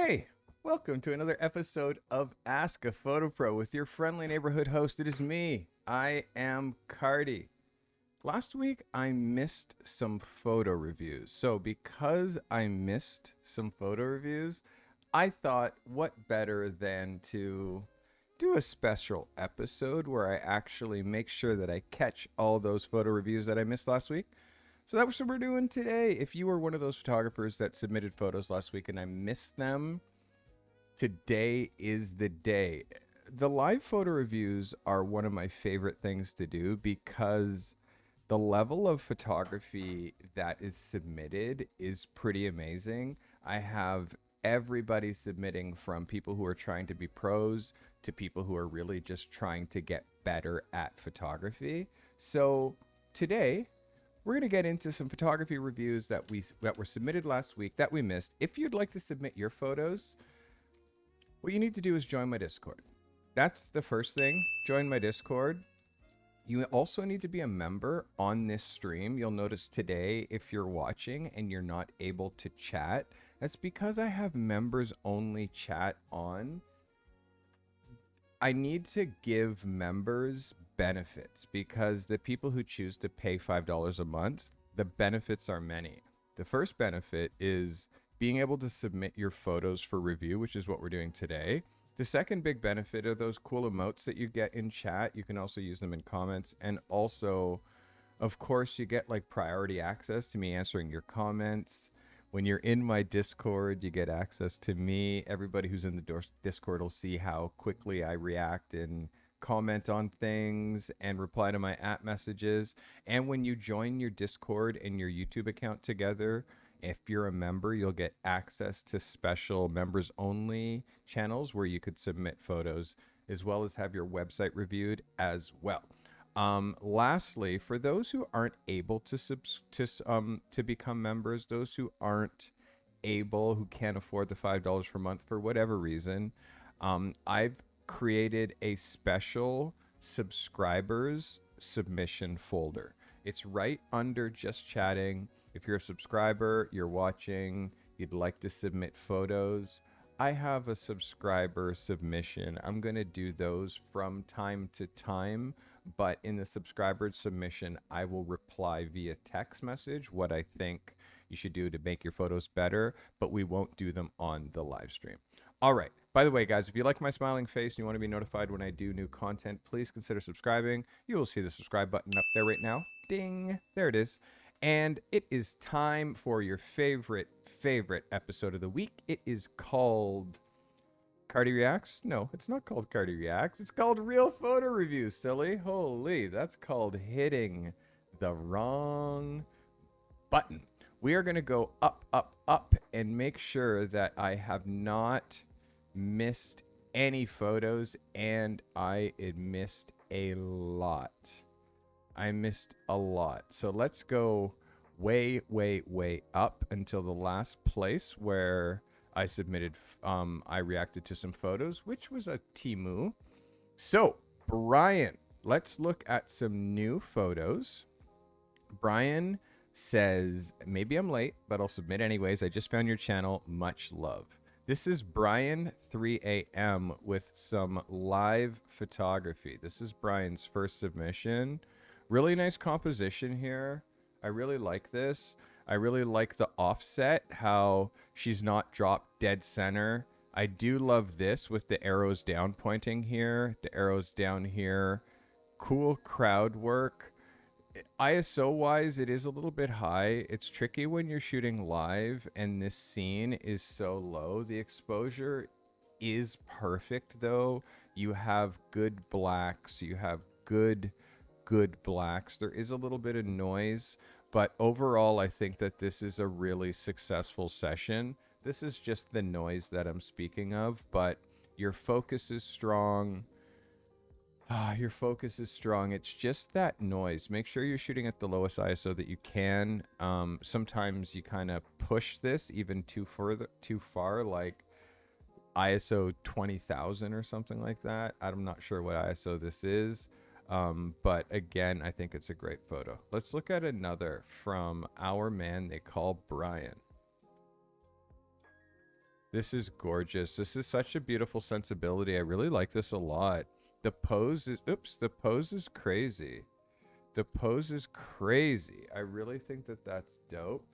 Hey, welcome to another episode of Ask a Photo Pro with your friendly neighborhood host. It is me. I am Carty. Last week, I missed some photo reviews. So, because I missed some photo reviews, I thought what better than to do a special episode where I actually make sure that I catch all those photo reviews that I missed last week. So that's what we're doing today. If you were one of those photographers that submitted photos last week and I missed them, today is the day. The live photo reviews are one of my favorite things to do because the level of photography that is submitted is pretty amazing. I have everybody submitting from people who are trying to be pros to people who are really just trying to get better at photography. So today we're going to get into some photography reviews that were submitted last week that we missed. If you'd like to submit your photos, what you need to do is join my Discord. That's the first thing. Join my Discord. You also need to be a member on this stream. You'll notice today, if you're watching and you're not able to chat, that's because I have members only chat on. I need to give members benefits because the people who choose to pay $5 a month, the benefits are many. The first benefit is being able to submit your photos for review, which is what we're doing today. The second big benefit are those cool emotes that you get in chat. You can also use them in comments. And also, of course, you get like priority access to me answering your comments. When you're in my Discord, you get access to me. Everybody who's in the Discord will see how quickly I react and comment on things and reply to my app messages. And when you join your Discord and your YouTube account together, if you're a member, you'll get access to special members only channels where you could submit photos as well as have your website reviewed as well. Lastly, for those who aren't able to become members, those who aren't able, who can't afford the $5 per month for whatever reason, I've created a special subscribers submission folder. It's right under just chatting. If you're a subscriber, you're watching, you'd like to submit photos, I have a subscriber submission. I'm going to do those from time to time, but in the subscriber submission, I will reply via text message what I think you should do to make your photos better, but we won't do them on the live stream. All right. By the way, guys, if you like my smiling face and you want to be notified when I do new content, please consider subscribing. You will see the subscribe button up there right now. Ding. There it is. And it is time for your favorite episode of the week. It is called Carty Reacts. No, it's not called Carty Reacts. It's called Real Photo Reviews, silly. Holy, that's called hitting the wrong button. We are going to go up, up, up and make sure that I have not missed any photos, and I missed a lot. I missed a lot. So let's go way, way, way up until the last place where I submitted, I reacted to some photos, which was a Teemu. So, Brian, let's look at some new photos. Brian says, maybe I'm late, but I'll submit anyways. I just found your channel. Much love. This is Brian 3 a.m. with some live photography. This is Brian's first submission. Really nice composition here. I really like this. I really like the offset, how she's not dropped dead center. I do love this with the arrows down pointing here, the arrows down here. Cool crowd work. ISO wise, it is a little bit high. It's tricky when you're shooting live and this scene is so low. The exposure is perfect though. You have good blacks, you have good blacks. There is a little bit of noise, but overall I think that this is a really successful session. This is just the noise that I'm speaking of, but your focus is strong. Your focus is strong. It's just that noise. Make sure you're shooting at the lowest ISO that you can. Sometimes you kind of push this even too far, like ISO 20,000 or something like that. I'm not sure what ISO this is. But again, I think it's a great photo. Let's look at another from our man they call Brian. This is gorgeous. This is such a beautiful sensibility. I really like this a lot. The pose is, oops, the pose is crazy. The pose is crazy. I really think that that's dope.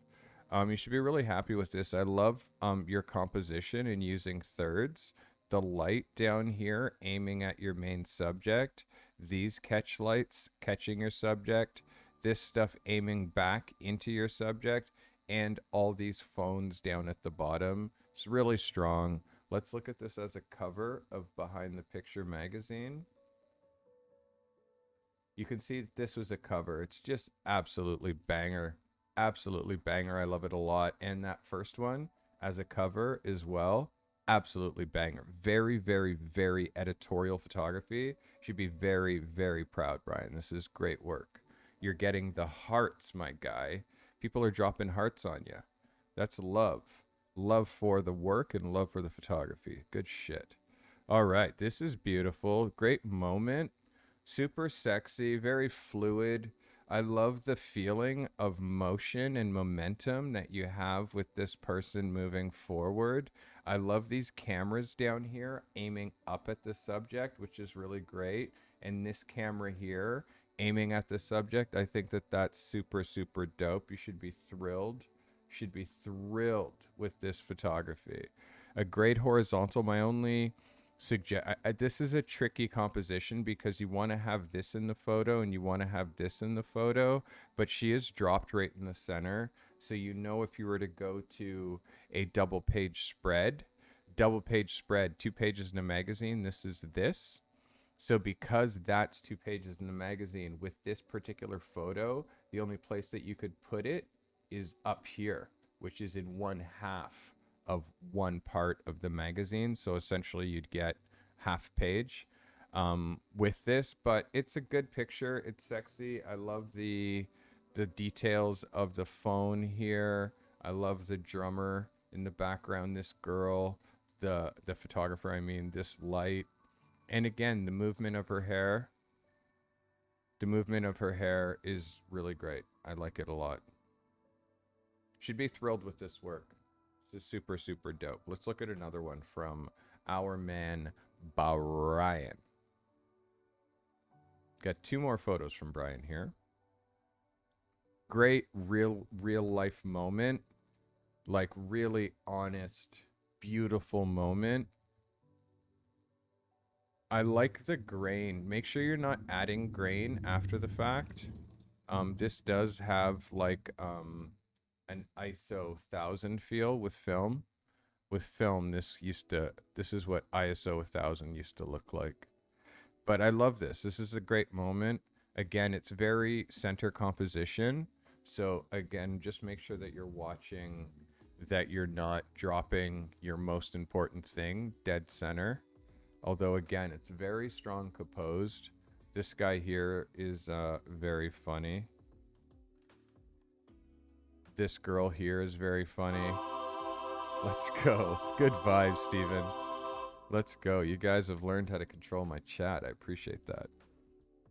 You should be really happy with this. I love your composition and using thirds. The light down here aiming at your main subject. These catch lights catching your subject. This stuff aiming back into your subject. And all these phones down at the bottom. It's really strong. Let's look at this as a cover of Behind the Picture magazine. You can see this was a cover. It's just absolutely banger. Absolutely banger. I love it a lot. And that first one as a cover as well. Absolutely banger. Very, very, very editorial photography. Should be very, very proud, Brian. This is great work. You're getting the hearts, my guy. People are dropping hearts on you. That's love. Love for the work and love for the photography. Good shit. All right. This is beautiful. Great moment. Super sexy. Very fluid. I love the feeling of motion and momentum that you have with this person moving forward. I love these cameras down here aiming up at the subject, which is really great. And this camera here aiming at the subject, I think that that's super, super dope. You should be thrilled. Should be thrilled with this photography. A great horizontal. My only this is a tricky composition because you want to have this in the photo and you want to have this in the photo, but she is dropped right in the center. So you know, if you were to go to a double page spread, 2 pages in a magazine, this is this. So because that's 2 pages in the magazine, with this particular photo, the only place that you could put it is up here, which is in 1/2 of one part of the magazine. So essentially you'd get half page with this, but it's a good picture. It's sexy. I love the details of the phone here. I love the drummer in the background, this girl, the photographer, I mean, this light. And again, the movement of her hair. The movement of her hair is really great. I like it a lot. Should be thrilled with this work. This is super, super dope. Let's look at another one from our man, Brian. Got 2 more photos from Brian here. Great real life moment. Like really honest, beautiful moment. I like the grain. Make sure you're not adding grain after the fact. This does have like an ISO 1000 feel with film. With film, this is what ISO 1000 used to look like. But I love this. This is a great moment. Again, it's very center composition. So again, just make sure that you're watching, that you're not dropping your most important thing dead center. Although again, it's very strong composed. This guy here is very funny. This girl here is very funny. Let's go. Good vibes, Steven. Let's go. You guys have learned how to control my chat. I appreciate that.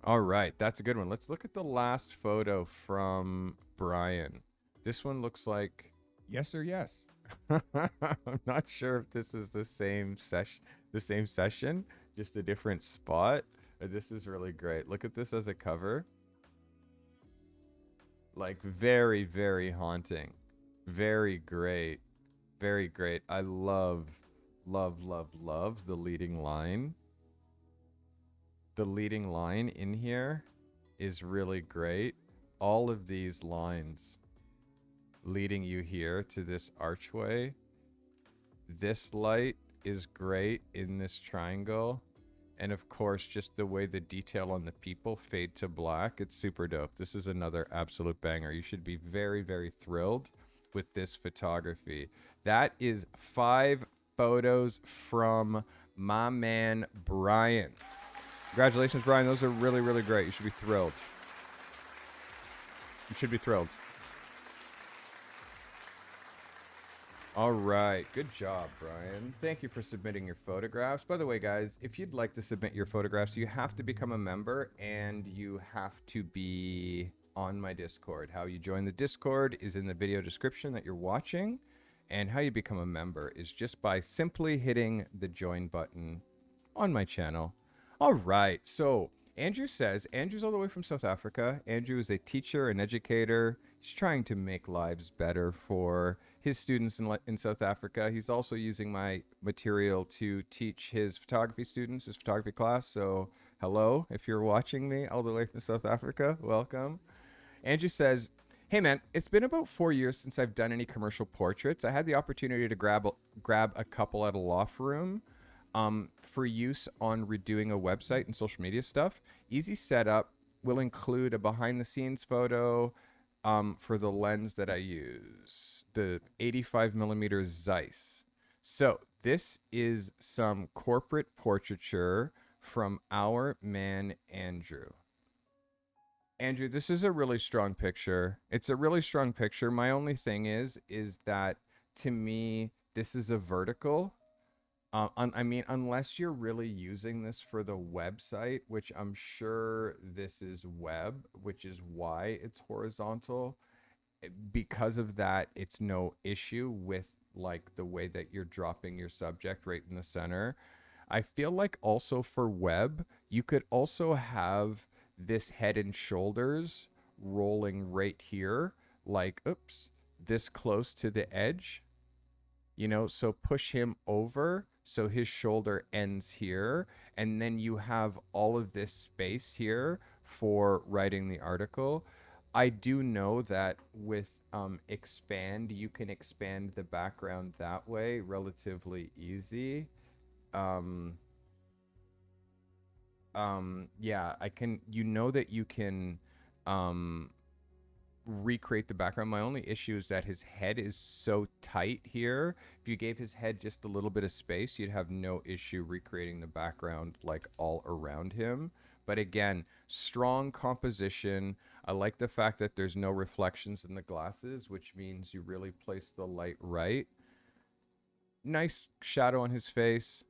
All right, that's a good one. Let's look at the last photo from Brian. This one looks like... Yes, sir, yes. I'm not sure if this is the same session, just a different spot. This is really great. Look at this as a cover. Like very, very haunting. Very great. Very great. I love the leading line. The leading line in here is really great. All of these lines leading you here to this archway. This light is great in this triangle. And of course, just the way the detail on the people fade to black, it's super dope. This is another absolute banger. You should be very, very thrilled with this photography. That is 5 photos from my man, Brian. Congratulations, Brian. Those are really, really great. You should be thrilled. You should be thrilled. All right. Good job, Brian. Thank you for submitting your photographs. By the way, guys, if you'd like to submit your photographs, you have to become a member and you have to be on my Discord. How you join the Discord is in the video description that you're watching. And how you become a member is just by simply hitting the join button on my channel. All right. So Andrew says, Andrew's all the way from South Africa. Andrew is a teacher, an educator. He's trying to make lives better for his students in South Africa. He's also using my material to teach his photography students, his photography class. So hello, if you're watching me all the way from South Africa, welcome. Andrew says, hey man, it's been about 4 years since I've done any commercial portraits. I had the opportunity to grab a couple at a loft room for use on redoing a website and social media stuff. Easy setup, will include a behind the scenes photo for the lens that I use, the 85mm Zeiss. So this is some corporate portraiture from our man Andrew. Andrew, this is a really strong picture. It's a really strong picture. My only thing is that to me, this is a vertical. I mean, unless you're really using this for the website, which I'm sure this is web, which is why it's horizontal. Because of that, it's no issue with like the way that you're dropping your subject right in the center. I feel like also for web, you could also have this head and shoulders rolling right here, like, oops, this close to the edge, you know, so push him over so his shoulder ends here, and then you have all of this space here for writing the article. I do know that with expand, you can expand the background that way relatively easy. Yeah, I can, you know that you can recreate the background. My only issue is that his head is so tight here. If you gave his head just a little bit of space, you'd have no issue recreating the background like all around him. But again, strong composition. I like the fact that there's no reflections in the glasses, which means you really place the light right. Nice shadow on his face.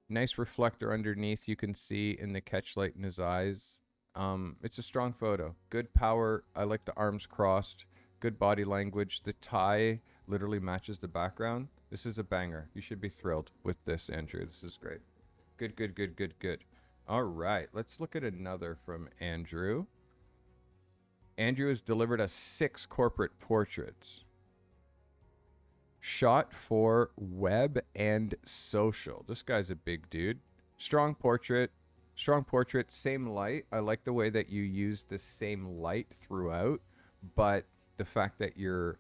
Nice reflector underneath you can see in the catch light in his eyes. It's a strong photo. Good power. I like the arms crossed. Good body language. The tie literally matches the background. This is a banger. You should be thrilled with this, Andrew. This is great. Good, good, good, good, good. All right. Let's look at another from Andrew. Andrew has delivered us 6 corporate portraits. Shot for web and social. This guy's a big dude. Strong portrait. Strong portrait, same light. I like the way that you use the same light throughout, but the fact that you're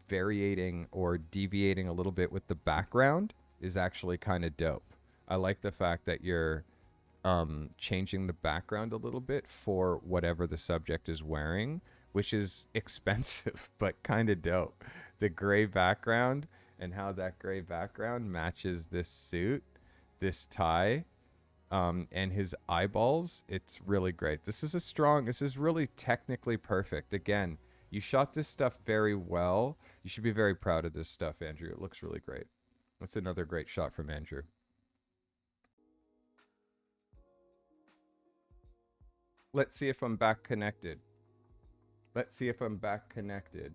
variating or deviating a little bit with the background is actually kind of dope. I like the fact that you're changing the background a little bit for whatever the subject is wearing, which is expensive, but kind of dope. The gray background and how that gray background matches this suit, this tie, and his eyeballs. It's really great. This is really technically perfect. Again, you shot this stuff very well. You should be very proud of this stuff, Andrew. It looks really great. That's another great shot from Andrew. Let's see if I'm back connected. Let's see if I'm back connected.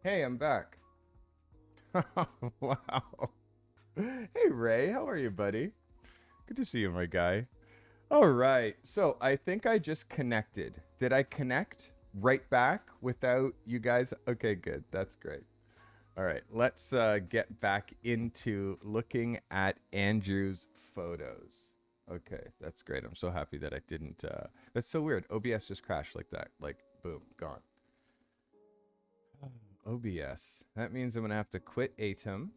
Hey, I'm back. Wow. Hey, Ray. How are you, buddy? Good to see you, my guy. All right. So I think I just connected. Did I connect right back without you guys? Okay, good. That's great. All right. Let's get back into looking at Andrew's photos. Okay, that's great. I'm so happy that I didn't. That's so weird. OBS just crashed like that. Like, boom, gone. OBS. That means I'm going to have to quit Atom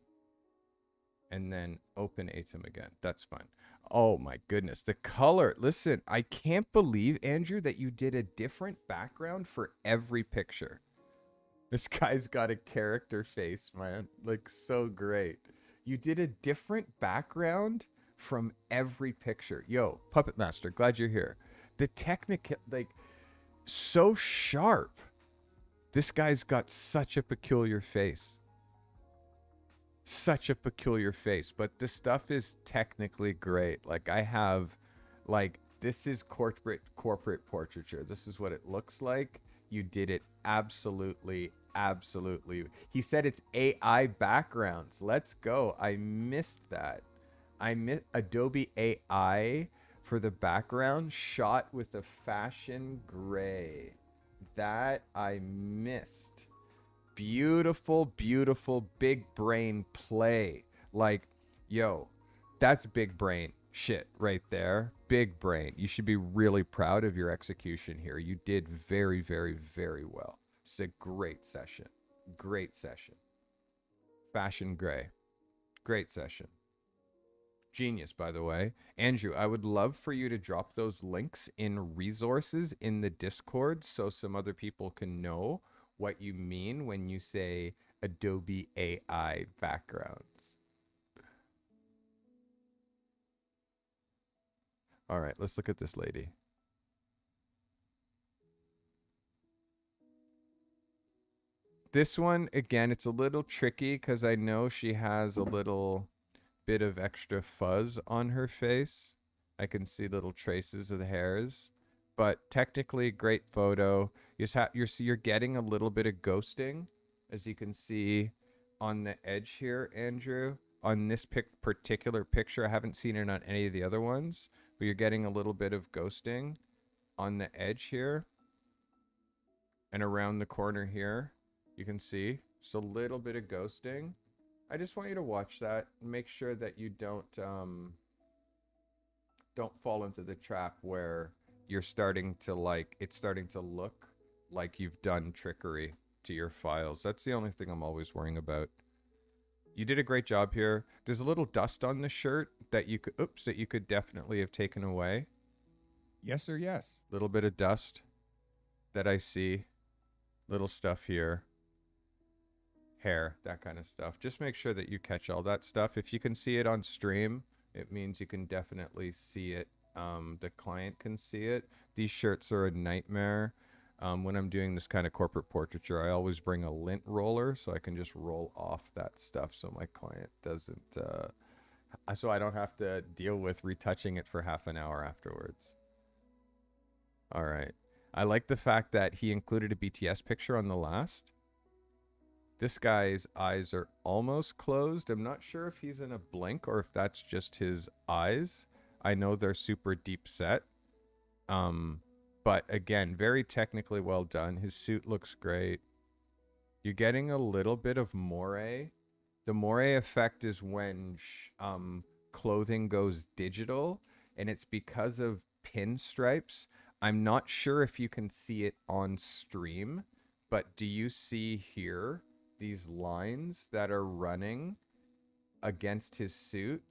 and then open Atom again. That's fine. Oh my goodness. The color. Listen, I can't believe, Andrew, that you did a different background for every picture. This guy's got a character face, man. Like, so great. You did a different background from every picture. Yo, Puppet Master, glad you're here. The technical, like, so sharp. This guy's got such a peculiar face. Such a peculiar face, but the stuff is technically great. Like, I have, like, this is corporate portraiture. This is what it looks like. You did it absolutely absolutely. He said it's AI backgrounds. Let's go. I missed that. I missed Adobe AI for the background shot with a fashion gray. That I missed. Beautiful, beautiful big brain play. Like, yo, that's big brain shit right there. Big brain. You should be really proud of your execution here. You did very, very, very well. It's a great session. Great session. Fashion gray. Great session. Genius, by the way. Andrew, I would love for you to drop those links in resources in the Discord so some other people can know what you mean when you say Adobe AI backgrounds. All right, let's look at this lady. This one, again, it's a little tricky because I know she has a little bit of extra fuzz on her face. I can see little traces of the hairs, but technically great photo. You're getting a little bit of ghosting, as you can see on the edge here, Andrew. On this particular picture, I haven't seen it on any of the other ones, but you're getting a little bit of ghosting on the edge here and around the corner here. You can see just a little bit of ghosting. I just want you to watch that and make sure that you don't fall into the trap where you're starting to it's starting to look like you've done trickery to your files. That's the only thing I'm always worrying about. You did a great job here. There's a little dust on the shirt that you could definitely have taken away. Yes, sir, yes. Little bit of dust that I see. Little stuff here. Hair, that kind of stuff. Just make sure that you catch all that stuff. If you can see it on stream, it means you can definitely see it. The client can see it. These shirts are a nightmare. When I'm doing this kind of corporate portraiture, I always bring a lint roller so I can just roll off that stuff so my client doesn't, so I don't have to deal with retouching it for half an hour afterwards. All right. I like the fact that he included a BTS picture on the last. This guy's eyes are almost closed. I'm not sure if he's in a blink or if that's just his eyes. I know they're super deep set. But again, very technically well done. His suit looks great. You're getting a little bit of moire. The moire effect is when clothing goes digital, and it's because of pinstripes. I'm not sure if you can see it on stream, but do you see here these lines that are running against his suit?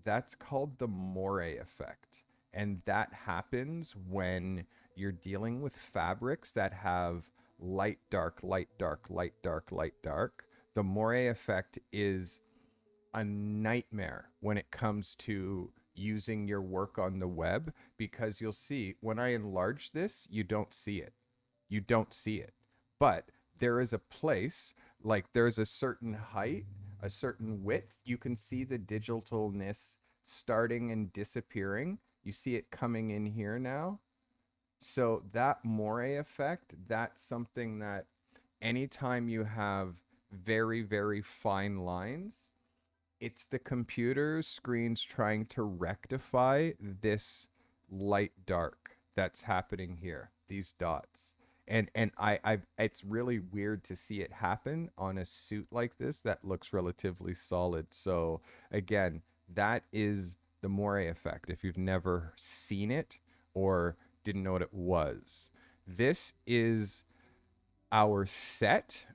That's called the moire effect. And that happens when you're dealing with fabrics that have light, dark, light, dark, light, dark, light, dark. The moire effect is a nightmare when it comes to using your work on the web, because you'll see when I enlarge this, you don't see it. You don't see it. But there is a place, like there's a certain height, a certain width. You can see the digitalness starting and disappearing. You see it coming in here now. So that moire effect, that's something that anytime you have very, very fine lines, it's the computer screens trying to rectify this light dark that's happening here, these dots. And I it's really weird to see it happen on a suit like this that looks relatively solid. So again, that is the moire effect if you've never seen it or didn't know what it was. This is our set.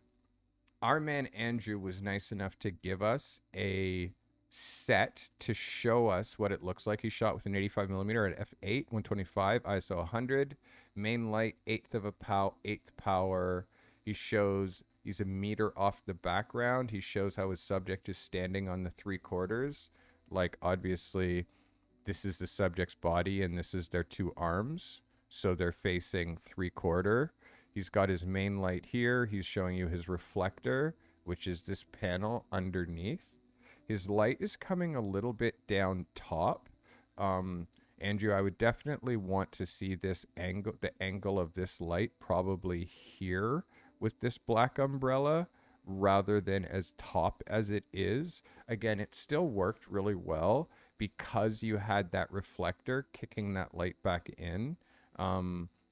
Our man Andrew was nice enough to give us a set to show us what it looks like. He shot with an 85mm at f8, 125, ISO 100, main light, eighth power. He shows he's a meter off the background. He shows how his subject is standing on the 3/4. Like, obviously, this is the subject's body and this is their two arms. So they're facing 3/4. He's got his main light here. He's showing you his reflector, which is this panel underneath. His light is coming a little bit down top. Andrew, I would definitely want to see this angle, the angle of this light probably here with this black umbrella rather than as top as it is. Again, it still worked really well because you had that reflector kicking that light back in.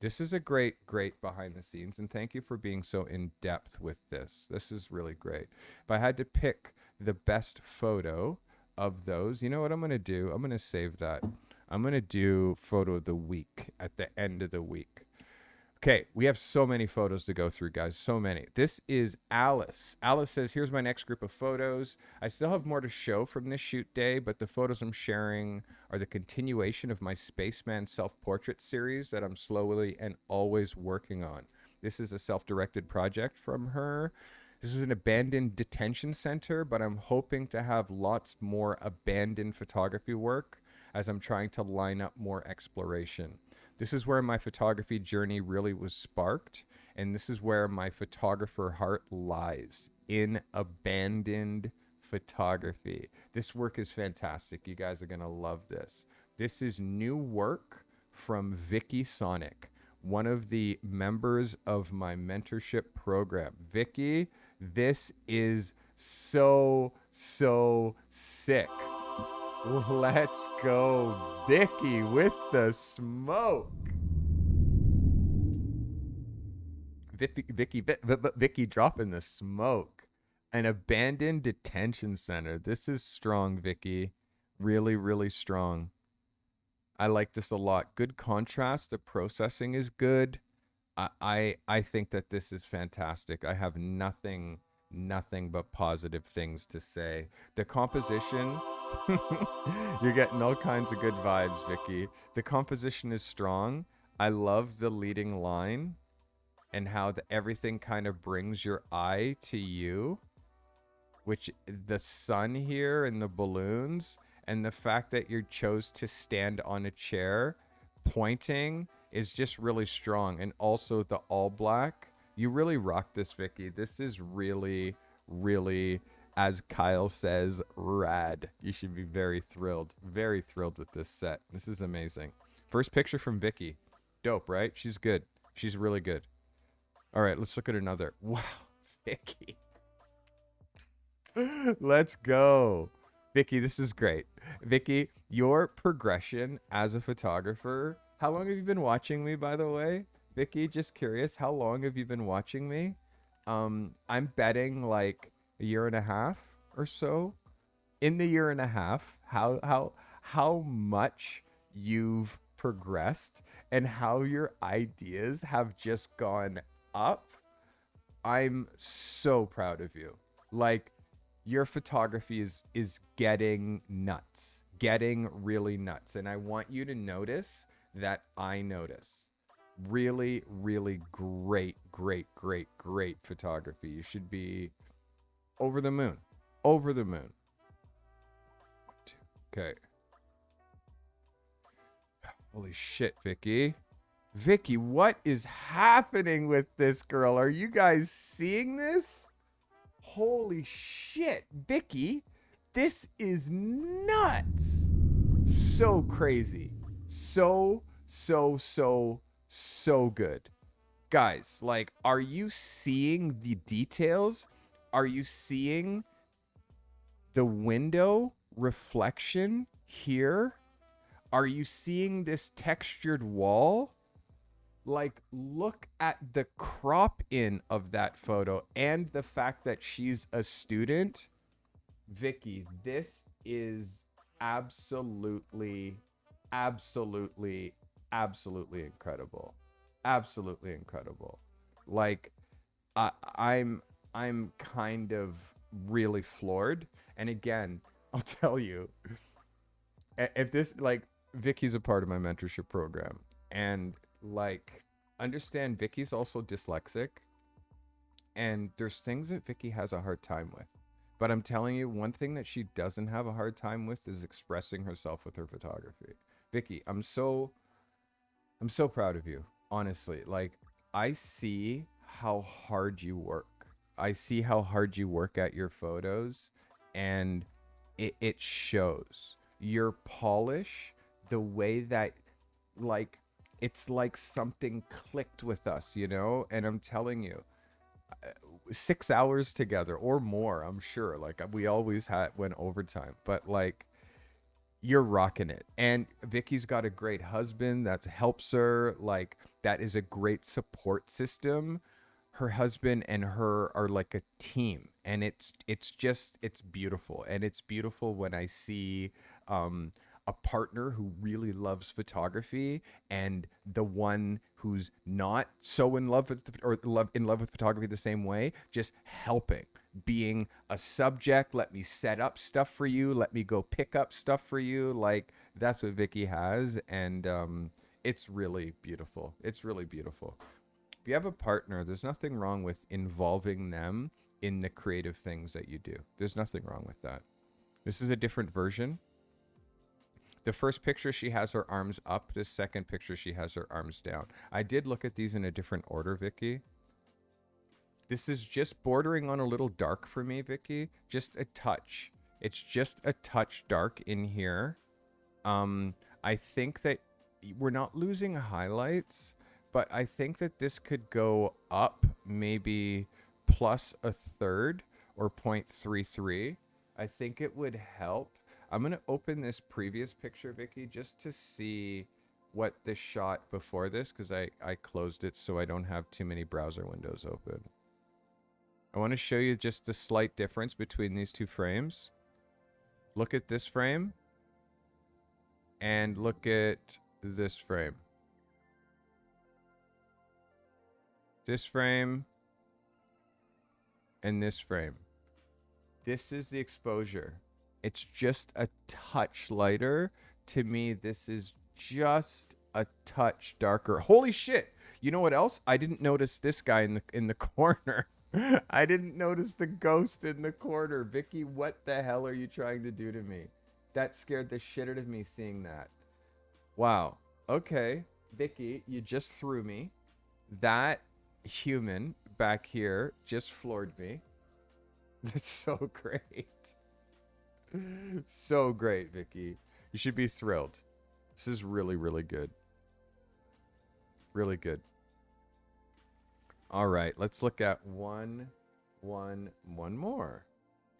This is a great behind the scenes, and thank you for being so in depth with this. This is really great. If I had to pick the best photo of those, you know what I'm going to do? I'm going to save that. I'm going to do photo of the week at the end of the week. Okay, we have so many photos to go through, guys. So many. This is Alice. Alice says, here's my next group of photos. I still have more to show from this shoot day, but the photos I'm sharing are the continuation of my Spaceman self-portrait series that I'm slowly and always working on. This is a self-directed project from her. This is an abandoned detention center, but I'm hoping to have lots more abandoned photography work as I'm trying to line up more exploration. This is where my photography journey really was sparked, and this is where my photographer heart lies, in abandoned photography. This work is fantastic. You guys are going to love this. This is new work from Vicky Sonic, one of the members of my mentorship program. Vicky, this is so sick. Let's go, Vicky, with the smoke. Vicky dropping the smoke. An abandoned detention center. This is strong, Vicky. Really strong. I like this a lot. Good contrast. The processing is good. I think that this is fantastic. I have nothing but positive things to say. The composition, you're getting all kinds of good vibes, Vicky. The composition is strong. I love the leading line and how everything kind of brings your eye to you, which the sun here and the balloons and the fact that you chose to stand on a chair pointing is just really strong. And also the all black. You really rock this, Vicky. This is really, as Kyle says, rad. You should be very thrilled with this set. This is amazing. First picture from Vicky. Dope, right? She's good. She's really good. All right, let's look at another. Wow, Vicky. Let's go. Vicky, this is great. Vicky, your progression as a photographer. How long have you been watching me, by the way? Vicky, just curious, how long have you been watching me? I'm betting like a year and a half or so. In the year and a half, how much you've progressed and how your ideas have just gone up. I'm so proud of you. Like, your photography is getting nuts, getting really nuts. And I want you to notice that I notice. Really great photography. You should be over the moon. Okay. Holy shit, Vicky. Vicky, what is happening with this girl? Are you guys seeing this? Holy shit, Vicky. This is nuts. So crazy. So good. Guys, like, are you seeing the details? Are you seeing the window reflection here? Are you seeing this textured wall? Like, look at the crop in of that photo and the fact that she's a student. Vicky, this is absolutely incredible. Absolutely incredible. Like, I'm kind of really floored. And again, I'll tell you, if this, like, Vicky's a part of my mentorship program, and like, understand Vicky's also dyslexic, and there's things that Vicky has a hard time with. But I'm telling you, one thing that she doesn't have a hard time with is expressing herself with her photography. Vicky, I'm so proud of you, honestly. Like, I see how hard you work. I see how hard you work at your photos, and it shows. Your polish, the way that, like, it's like something clicked with us, you know? And I'm telling you, 6 hours together or more, I'm sure. Like we always went overtime, but like you're rocking it. And Vicky's got a great husband that helps her. Like that is a great support system. Her husband and her are like a team, and it's beautiful. And it's beautiful when I see a partner who really loves photography and the one who's not so in love with in love with photography the same way, just helping, being a subject. Let me set up stuff for you, let me go pick up stuff for you. Like that's what Vicky has. And it's really beautiful. It's really beautiful. If you have a partner, there's nothing wrong with involving them in the creative things that you do. There's nothing wrong with that. This is a different version. The first picture, she has her arms up. The second picture, she has her arms down. I did look at these in a different order, Vicky. This is just bordering on a little dark for me, Vicky. Just a touch. It's just a touch dark in here. I think that we're not losing highlights, but I think that this could go up maybe plus a third or 0.33. I think it would help. I'm going to open this previous picture, Vicky, just to see what the shot before this, because I closed it so I don't have too many browser windows open. I want to show you just the slight difference between these two frames. Look at this frame and look at this frame. This frame and this frame. This is the exposure. It's just a touch lighter. To me, this is just a touch darker. Holy shit. You know what else? I didn't notice this guy in the corner. I didn't notice the ghost in the corner. Vicky, what the hell are you trying to do to me? That scared the shit out of me seeing that. Wow. Okay. Vicky, you just threw me. That human back here just floored me. That's so great. So great, Vicky. You should be thrilled. This is really, really good. Really good. All right, let's look at one more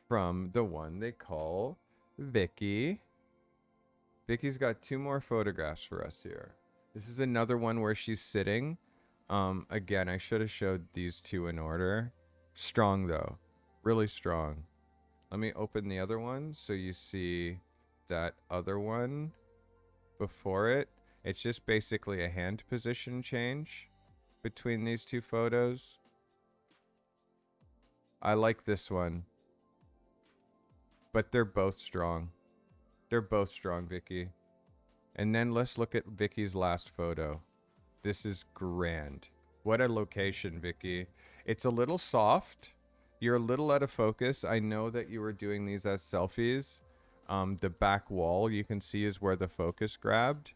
from the one they call Vicky. Vicky's got 2 more photographs for us here. This is another one where she's sitting. Again, I should have showed these 2 in order. Strong though, really strong. Let me open the other one so you see that other one before it. It's just basically a hand position change between these 2 photos. I like this one, but they're both strong. They're both strong, Vicky. And then let's look at Vicky's last photo. This is grand. What a location, Vicky. It's a little soft. You're a little out of focus. I know that you were doing these as selfies. The back wall you can see is where the focus grabbed.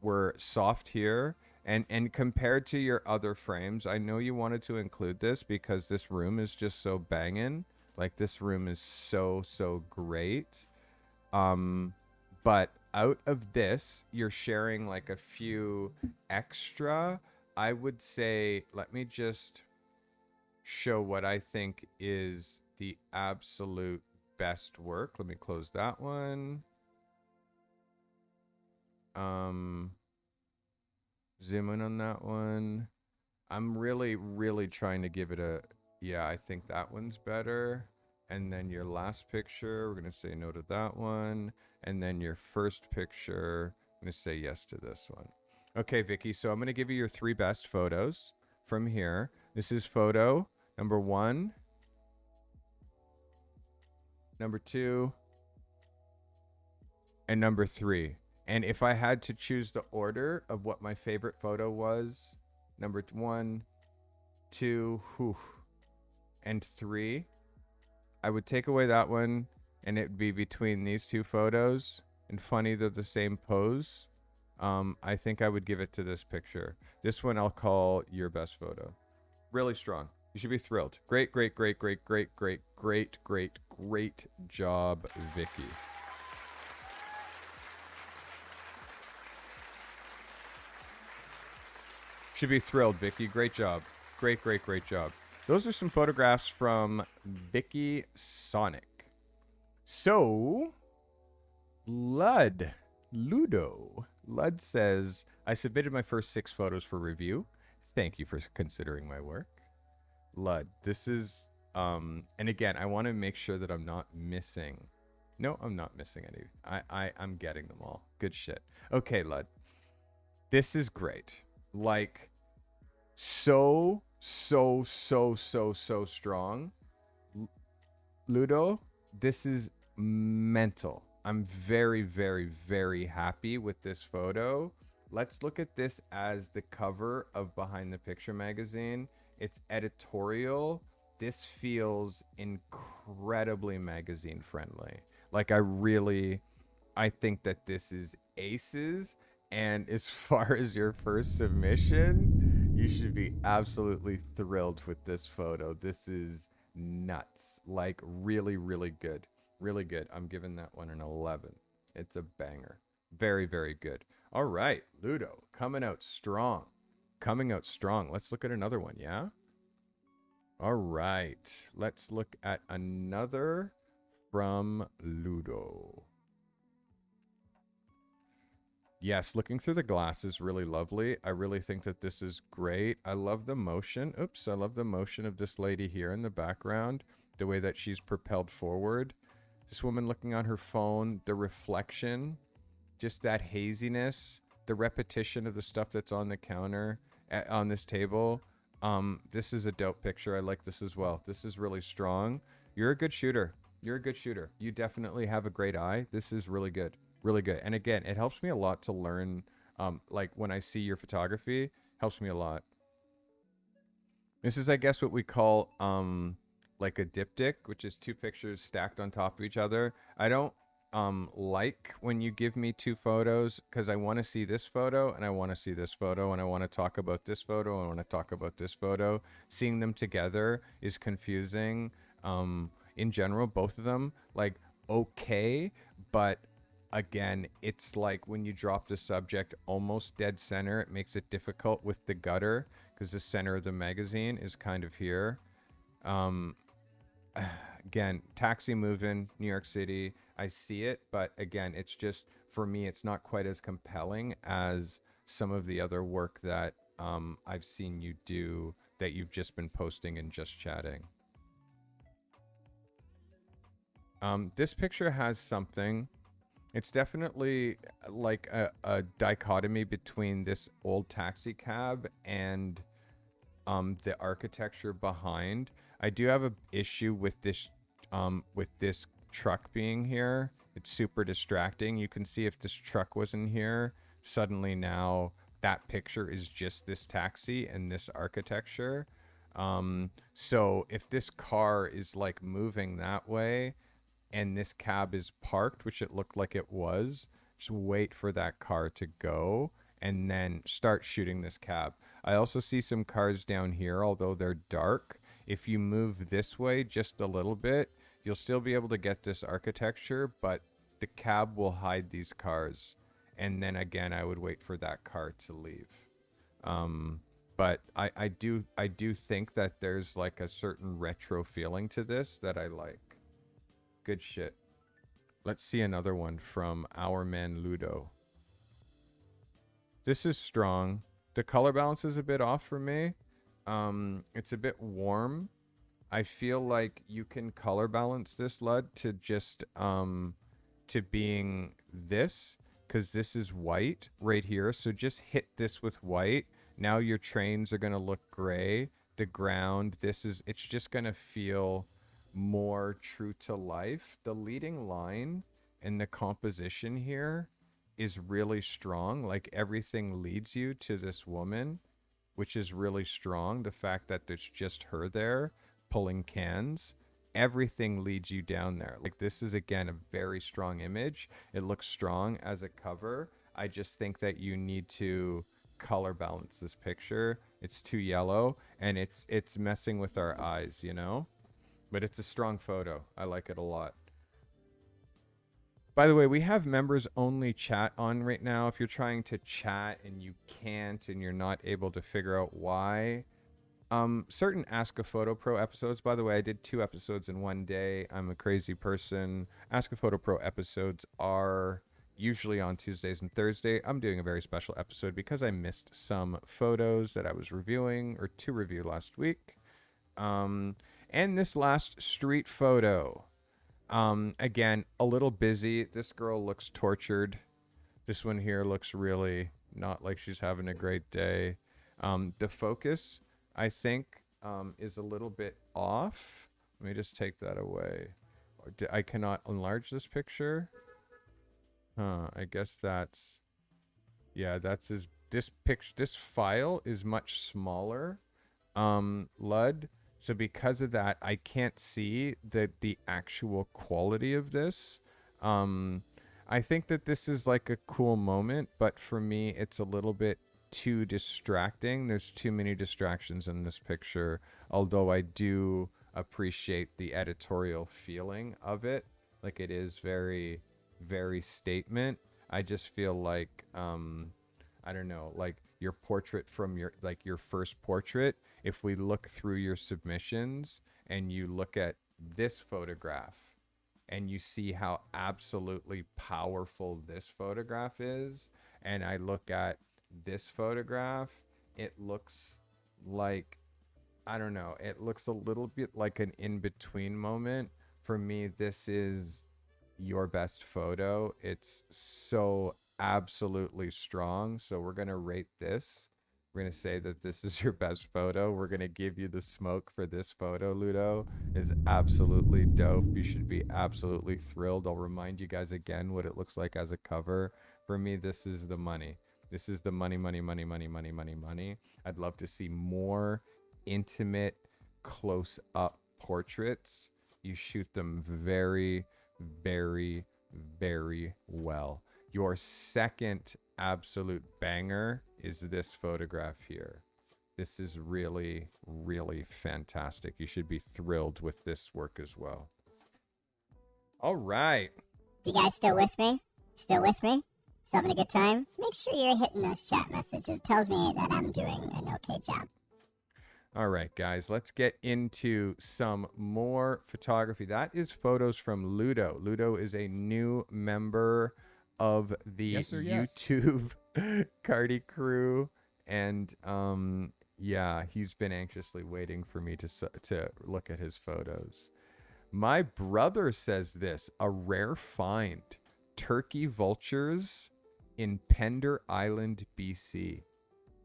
We're soft here. And compared to your other frames, I know you wanted to include this because this room is just so banging. Like this room is so great. But out of this, you're sharing like a few extra. I would say, let me just show what I think is the absolute best work. Let me close that one. Zoom in on that one. I'm really trying to give it a, yeah, I think that one's better. And then your last picture, we're going to say no to that one. And then your first picture, I'm going to say yes to this one. Okay, Vicky, so I'm going to give you your 3 best photos from here. This is photo number 1, number 2, and number 3. And if I had to choose the order of what my favorite photo was, number 1, 2, and 3, I would take away that one, and it would be between these 2 photos. And funny, they're the same pose. I think I would give it to this picture. This one I'll call your best photo. Really strong. You should be thrilled. Great job, Vicky. Should be thrilled, Vicky. Great job. Great job. Those are some photographs from Vicky Sonic. So, Ludo says, I submitted my first 6 photos for review. Thank you for considering my work. This is, and again, I want to make sure that I'm not missing. No, I'm not missing any. I'm getting them all. Good shit. Okay, Lud. This is great. Like, so strong. Ludo, this is mental. I'm very, very, very happy with this photo. Let's look at this as the cover of Behind the Picture magazine. It's editorial. This feels incredibly magazine friendly. Like, I think that this is aces. And as far as your first submission, you should be absolutely thrilled with this photo. This is nuts. Like, really, really good. Really good. I'm giving that one an 11. It's a banger. Very, very good. All right, Ludo, coming out strong. Coming out strong. Let's look at another one, yeah? All right. Let's look at another from Ludo. Yes, looking through the glass is really lovely. I really think that this is great. I love the motion. Oops, I love the motion of this lady here in the background. The way that she's propelled forward. This woman looking on her phone. The reflection. Just that haziness. The repetition of the stuff that's on the counter. On this table. This is a dope picture. I like this as well. This is really strong. You're a good shooter. You're a good shooter. You definitely have a great eye. This is really good. Really good. And again, it helps me a lot to learn, like when I see your photography, helps me a lot. This is, I guess, what we call like a diptych, which is 2 pictures stacked on top of each other. I don't like when you give me 2 photos because I want to see this photo and I want to see this photo and I want to talk about this photo and I want to talk about this photo. Seeing them together is confusing. In general, both of them, like, okay, but again, it's like when you drop the subject almost dead center, it makes it difficult with the gutter because the center of the magazine is kind of here. Again, taxi moving, New York City. I see it, but again, it's just, for me, it's not quite as compelling as some of the other work that I've seen you do that you've just been posting and just chatting. This picture has something. It's definitely like a dichotomy between this old taxi cab and the architecture behind. I do have an issue with this truck being here. It's super distracting. You can see if this truck wasn't here, suddenly now that picture is just this taxi and this architecture. So if this car is like moving that way, and this cab is parked, which it looked like it was, just wait for that car to go and then start shooting this cab. I also see some cars down here, although they're dark. If you move this way just a little bit, you'll still be able to get this architecture, but the cab will hide these cars. And then again, I would wait for that car to leave. But I do think that there's like a certain retro feeling to this that I like. Good shit. Let's see another one from our man Ludo. This is strong. The color balance is a bit off for me. It's a bit warm. I feel like you can color balance this, Lud, to just to being this, because this is white right here. So just hit this with white. Now your trains are gonna look gray. The ground, it's just gonna feel more true to life. The leading line and the composition here is really strong. Like, everything leads you to this woman, which is really strong. The fact that there's just her there pulling cans, everything leads you down there. Like, this is, again, a very strong image. It looks strong as a cover. I just think that you need to color balance this picture. It's too yellow and it's messing with our eyes, you know? But it's a strong photo. I like it a lot. By the way, we have members only chat on right now. If you're trying to chat and you can't and you're not able to figure out why, Certain Ask a Photo Pro episodes, by the way, I did 2 episodes in one day. I'm a crazy person. Ask a Photo Pro episodes are usually on Tuesdays and Thursday. I'm doing a very special episode because I missed some photos that I was reviewing or to review last week. And this last street photo, again, a little busy. This girl looks tortured. This one here looks really not like she's having a great day. The focus, I think, is a little bit off. Let me just take that away. I cannot enlarge this picture. I guess that's, yeah, that's his, this picture, this file is much smaller, Lud. So because of that, I can't see the actual quality of this. I think that this is like a cool moment, but for me, it's a little bit too distracting. There's too many distractions in this picture, although I do appreciate the editorial feeling of it. Like it is very, very statement. I just feel like, I don't know, like your portrait from your, like your first portrait, if we look through your submissions and you look at this photograph and you see how absolutely powerful this photograph is, and I look at this photograph, it looks like, I don't know, it looks a little bit like an in-between moment. For me, this is your best photo. It's so absolutely strong. So we're going to rate this. We're going to say that this is your best photo. We're going to give you the smoke for this photo, Ludo. It's absolutely dope. You should be absolutely thrilled. I'll remind you guys again what it looks like as a cover. For me, this is the money. This is the money, money, money, money, money, money, money. I'd love to see more intimate, close-up portraits. You shoot them very, very, very well. Your second absolute banger is this photograph here. This is really, really fantastic. You should be thrilled with this work as well. All right. You guys still with me? Still with me? Still having a good time? Make sure you're hitting those chat messages. It tells me that I'm doing an okay job. All right, guys, let's get into some more photography. That is photos from Ludo. Ludo is a new member of the Yes, sir, yes. YouTube Carty crew. And yeah, he's been anxiously waiting for me to look at his photos. My brother says this, a rare find, turkey vultures in Pender Island, BC.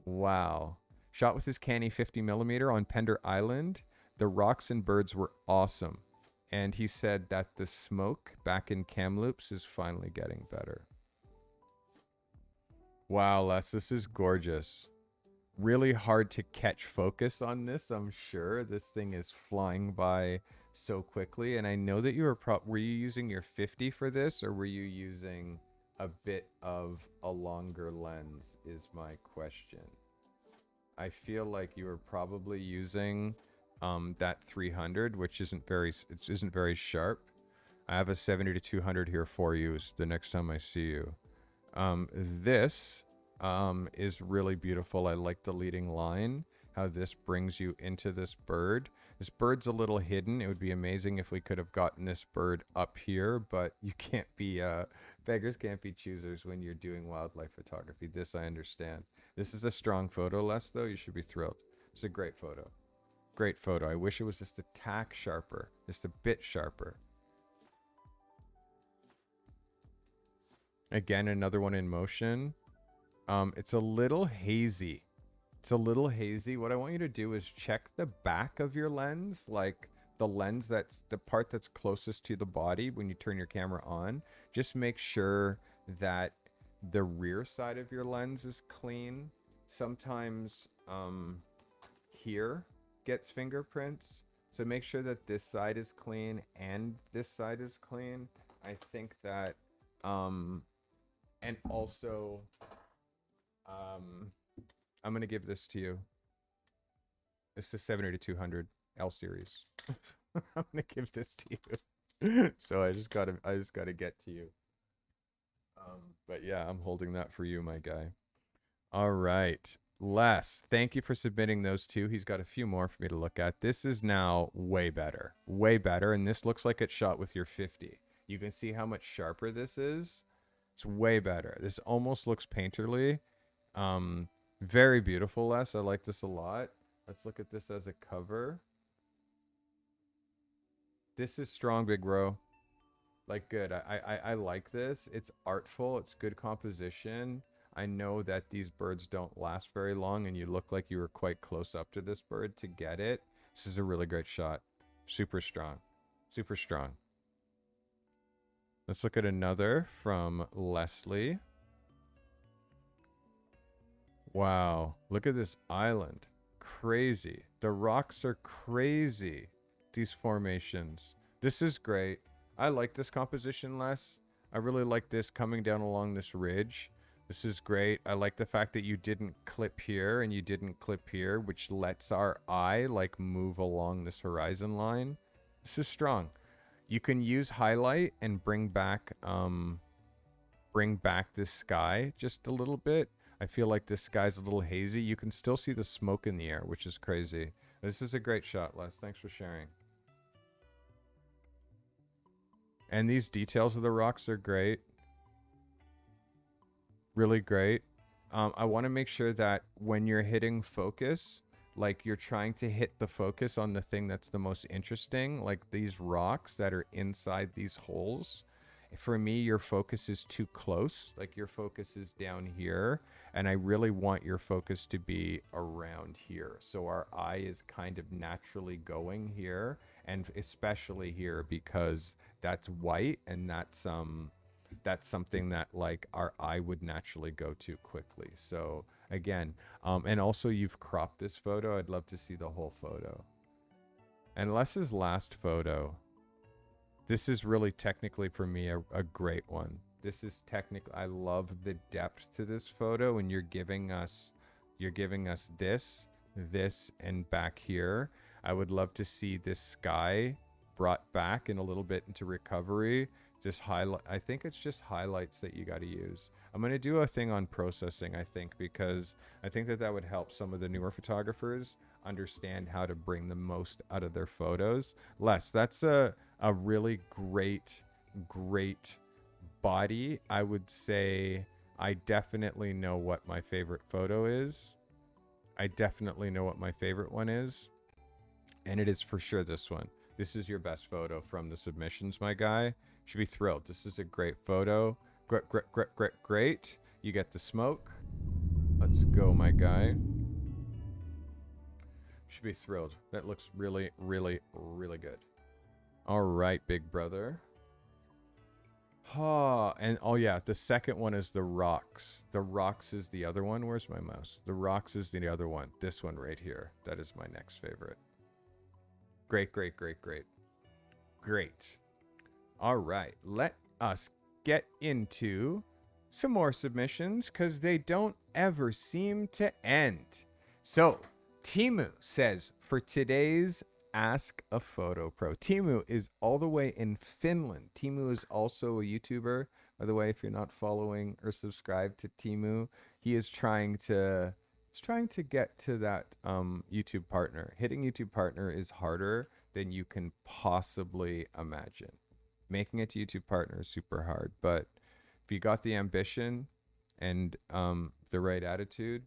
Wow. Shot with his Canny 50mm on Pender Island. The rocks and birds were awesome. And he said that the smoke back in Kamloops is finally getting better. Wow, Les, this is gorgeous. Really hard to catch focus on this, I'm sure. This thing is flying by so quickly. And I know that you were you using your 50 for this, or were you using a bit of a longer lens is my question. I feel like you were probably using that 300, which isn't very sharp. I have a 70 to 200 here for you the next time I see you. This is really beautiful. I like the leading line, how this brings you into this bird. This bird's a little hidden. It would be amazing if we could have gotten this bird up here, but you can't be, beggars can't be choosers when you're doing wildlife photography. This I understand. This is a strong photo, Les, though. You should be thrilled. It's a great photo. Great photo. I wish it was just a tack sharper, just a bit sharper. Again, another one in motion. It's a little hazy. It's a little hazy. What I want you to do is check the back of your lens, like the lens that's the part that's closest to the body when you turn your camera on. Just make sure that the rear side of your lens is clean. Sometimes here gets fingerprints. So make sure that this side is clean and this side is clean. I think that, and also, I'm going to give this to you. It's the 70 to 200 L series. I'm going to give this to you. So I just got to get to you. But yeah, I'm holding that for you, my guy. All right. Les, thank you for submitting those two. He's got a few more for me to look at. This is now way better. Way better. And this looks like it's shot with your 50. You can see how much sharper this is. It's way better. This almost looks painterly. Very beautiful, Les. I like this a lot. Let's look at this as a cover. This is strong, big bro. Like, good. I like this. It's artful. It's good composition. I know that these birds don't last very long, and you look like you were quite close up to this bird to get it. This is a really great shot. Super strong. Super strong. Let's look at another from Leslie. Wow. Look at this island. Crazy. The rocks are crazy. These formations. This is great. I like this composition, Les. I really like this coming down along this ridge. This is great. I like the fact that you didn't clip here and you didn't clip here, which lets our eye like move along this horizon line. This is strong. You can use highlight and bring back this sky just a little bit. I feel like this sky's a little hazy. You can still see the smoke in the air, which is crazy. This is a great shot, Les. Thanks for sharing. And these details of the rocks are great. Really great. I want to make sure that when you're hitting focus, like you're trying to hit the focus on the thing that's the most interesting, like these rocks that are inside these holes. For me, your focus is too close. Like your focus is down here, and I really want your focus to be around here. So our eye is kind of naturally going here, and especially here because that's white, and that's something that like our eye would naturally go to quickly. So again, and also you've cropped this photo. I'd love to see the whole photo. And Les's last photo, this is really technically for me a great one. This is technically, I love the depth to this photo, and you're giving us this, and back here. I would love to see this sky brought back in a little bit into recovery. Just highlight. I think it's just highlights that you got to use. I'm going to do a thing on processing, I think, because I think that would help some of the newer photographers understand how to bring the most out of their photos. Les, that's a really great body. I would say I definitely know what my favorite photo is. I definitely know what my favorite one is. And it is for sure this one. This is your best photo from the submissions, my guy. Should be thrilled. This is a great photo. Great. You get the smoke. Let's go, my guy. Should be thrilled. That looks really good. All right, big brother. And oh yeah, the second one is the rocks. The rocks is the other one. Where's my mouse? The rocks is the other one. This one right here. That is my next favorite. Great. All right, let us get into some more submissions because they don't ever seem to end. So Teemu says, for today's Ask a Photo Pro. Teemu is all the way in Finland. Teemu is also a YouTuber. By the way, if you're not following or subscribed to Teemu, he is trying to get to that YouTube partner. Hitting YouTube partner is harder than you can possibly imagine. Making it to YouTube partner is super hard, but if you got the ambition and the right attitude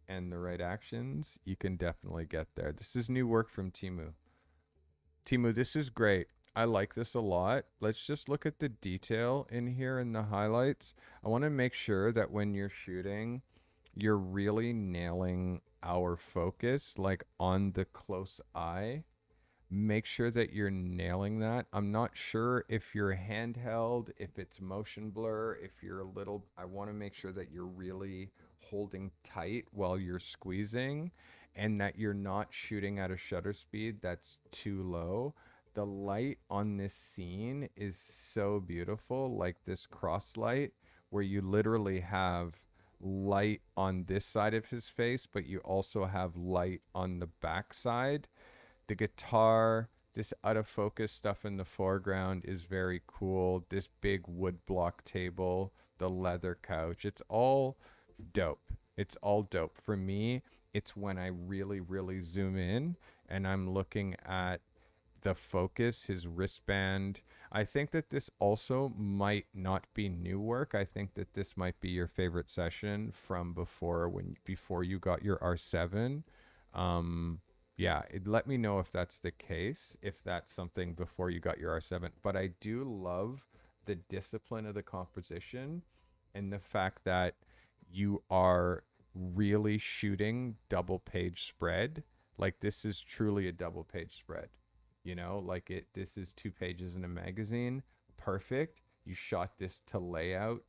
and the right actions, you can definitely get there. This is new work from Teemu. Teemu, this is great. I like this a lot. Let's just look at the detail in here in the highlights. I want to make sure that when you're shooting, you're really nailing our focus, like on the close eye. Make sure that you're nailing that. I'm not sure if you're handheld, if it's motion blur, if you're I want to make sure that you're really holding tight while you're squeezing and that you're not shooting at a shutter speed that's too low. The light on this scene is so beautiful, like this cross light where you literally have light on this side of his face, but you also have light on the back side. The guitar, this out of focus stuff in the foreground is very cool. This big wood block table, the leather couch, it's all dope. It's all dope. For me, it's when I really, really zoom in and I'm looking at the focus, his wristband. I think that this also might not be new work. I think that this might be your favorite session from before you got your R7. Yeah, let me know if that's the case, if that's something before you got your R7. But I do love the discipline of the composition and the fact that you are really shooting double page spread. Like this is truly a double page spread. Like this is 2 pages in a magazine. Perfect. You shot this to layout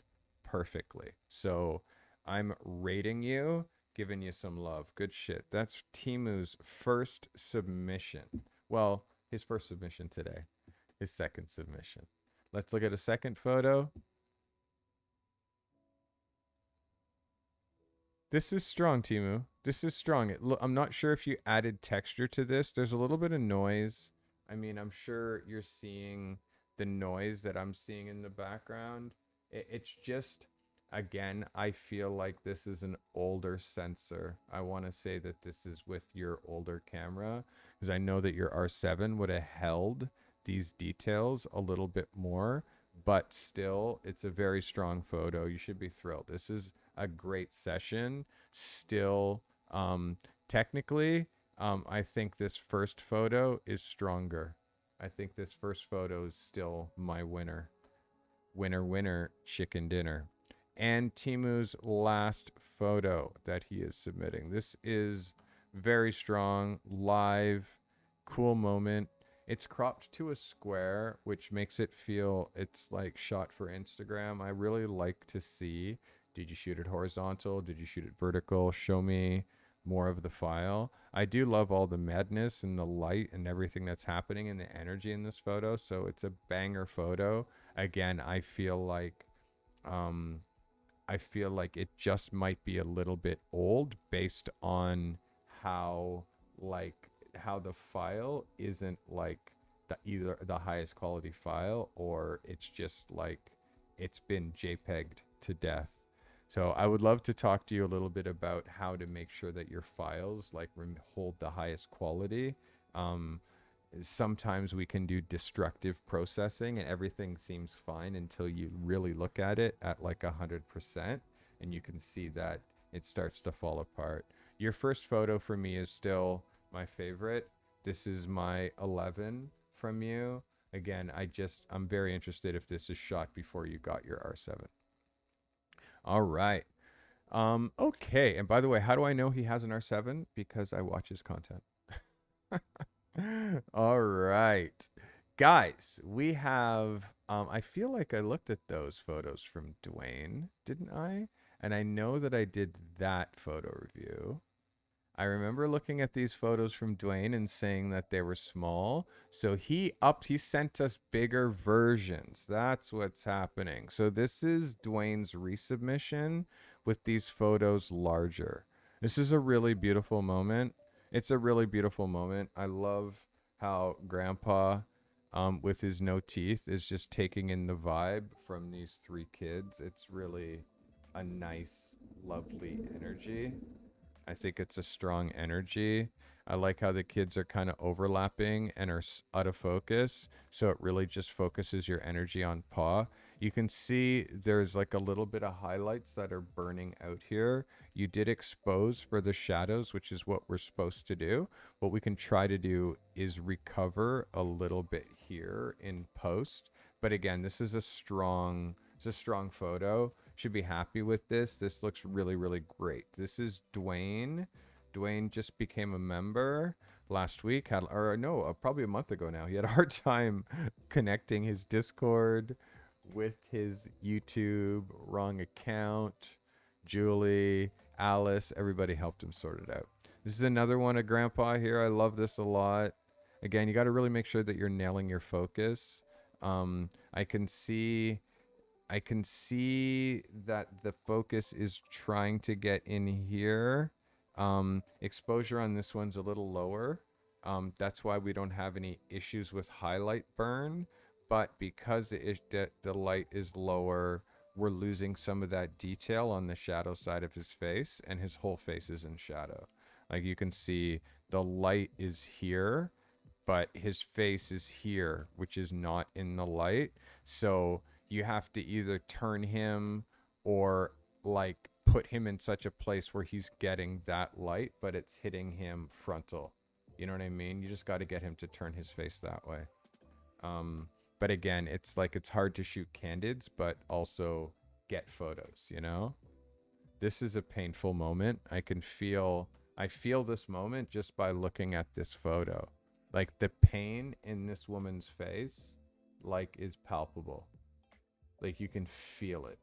perfectly. So I'm rating you, giving you some love. Good shit. That's Teemu's first submission. Well, his first submission today. His second submission. Let's look at a second photo. This is strong, Teemu. This is strong. I'm not sure if you added texture to this. There's a little bit of noise. I mean, I'm sure you're seeing the noise that I'm seeing in the background. It's just, again, I feel like this is an older sensor. I want to say that this is with your older camera because I know that your R7 would have held these details a little bit more, but still, it's a very strong photo. You should be thrilled. This is a great session. Still, technically, I think this first photo is stronger. I think this first photo is still my winner. Winner, winner, chicken dinner. And Teemu's last photo that he is submitting. This is very strong, live, cool moment. It's cropped to a square, which makes it feel it's like shot for Instagram. I really like to see, did you shoot it horizontal? Did you shoot it vertical? Show me more of the file. I do love all the madness and the light and everything that's happening and the energy in this photo. So it's a banger photo. Again, I feel like it just might be a little bit old based on how the file isn't like either the highest quality file or it's just like it's been JPEG'd to death. So I would love to talk to you a little bit about how to make sure that your files like hold the highest quality. Sometimes we can do destructive processing and everything seems fine until you really look at it at like 100% and you can see that it starts to fall apart. Your first photo for me is still my favorite. This is my 11 from you. Again, I'm very interested if this is shot before you got your R7. All right. Okay. And by the way, how do I know he has an R7? Because I watch his content. All right. Guys, we have, I feel like I looked at those photos from Dwayne, didn't I? And I know that I did that photo review. I remember looking at these photos from Dwayne and saying that they were small. So he sent us bigger versions. That's what's happening. So this is Dwayne's resubmission with these photos larger. This is a really beautiful moment. It's a really beautiful moment. I love how Grandpa, with his no teeth, is just taking in the vibe from these 3 kids. It's really a nice, lovely energy. I think it's a strong energy. I like how the kids are kind of overlapping and are out of focus. So it really just focuses your energy on paw. You can see there's like a little bit of highlights that are burning out here. You did expose for the shadows, which is what we're supposed to do. What we can try to do is recover a little bit here in post. But again, this is a strong photo. Should be happy with this. This looks really, really great. This is Dwayne. Dwayne just became a member last week, probably a month ago now. He had a hard time connecting his Discord with his YouTube, wrong account. Julie, Alice, everybody helped him sort it out. This is another one of Grandpa here. I love this a lot. Again, you got to really make sure that you're nailing your focus. I can see that the focus is trying to get in here. Exposure on this one's a little lower. That's why we don't have any issues with highlight burn. But because the light is lower, we're losing some of that detail on the shadow side of his face, and his whole face is in shadow. Like you can see the light is here, but his face is here, which is not in the light. So you have to either turn him or like put him in such a place where he's getting that light, but it's hitting him frontal. You know what I mean? You just got to get him to turn his face that way. But again, it's like it's hard to shoot candids, but also get photos, you know? This is a painful moment. I feel this moment just by looking at this photo. Like the pain in this woman's face, like is palpable. Like you can feel it.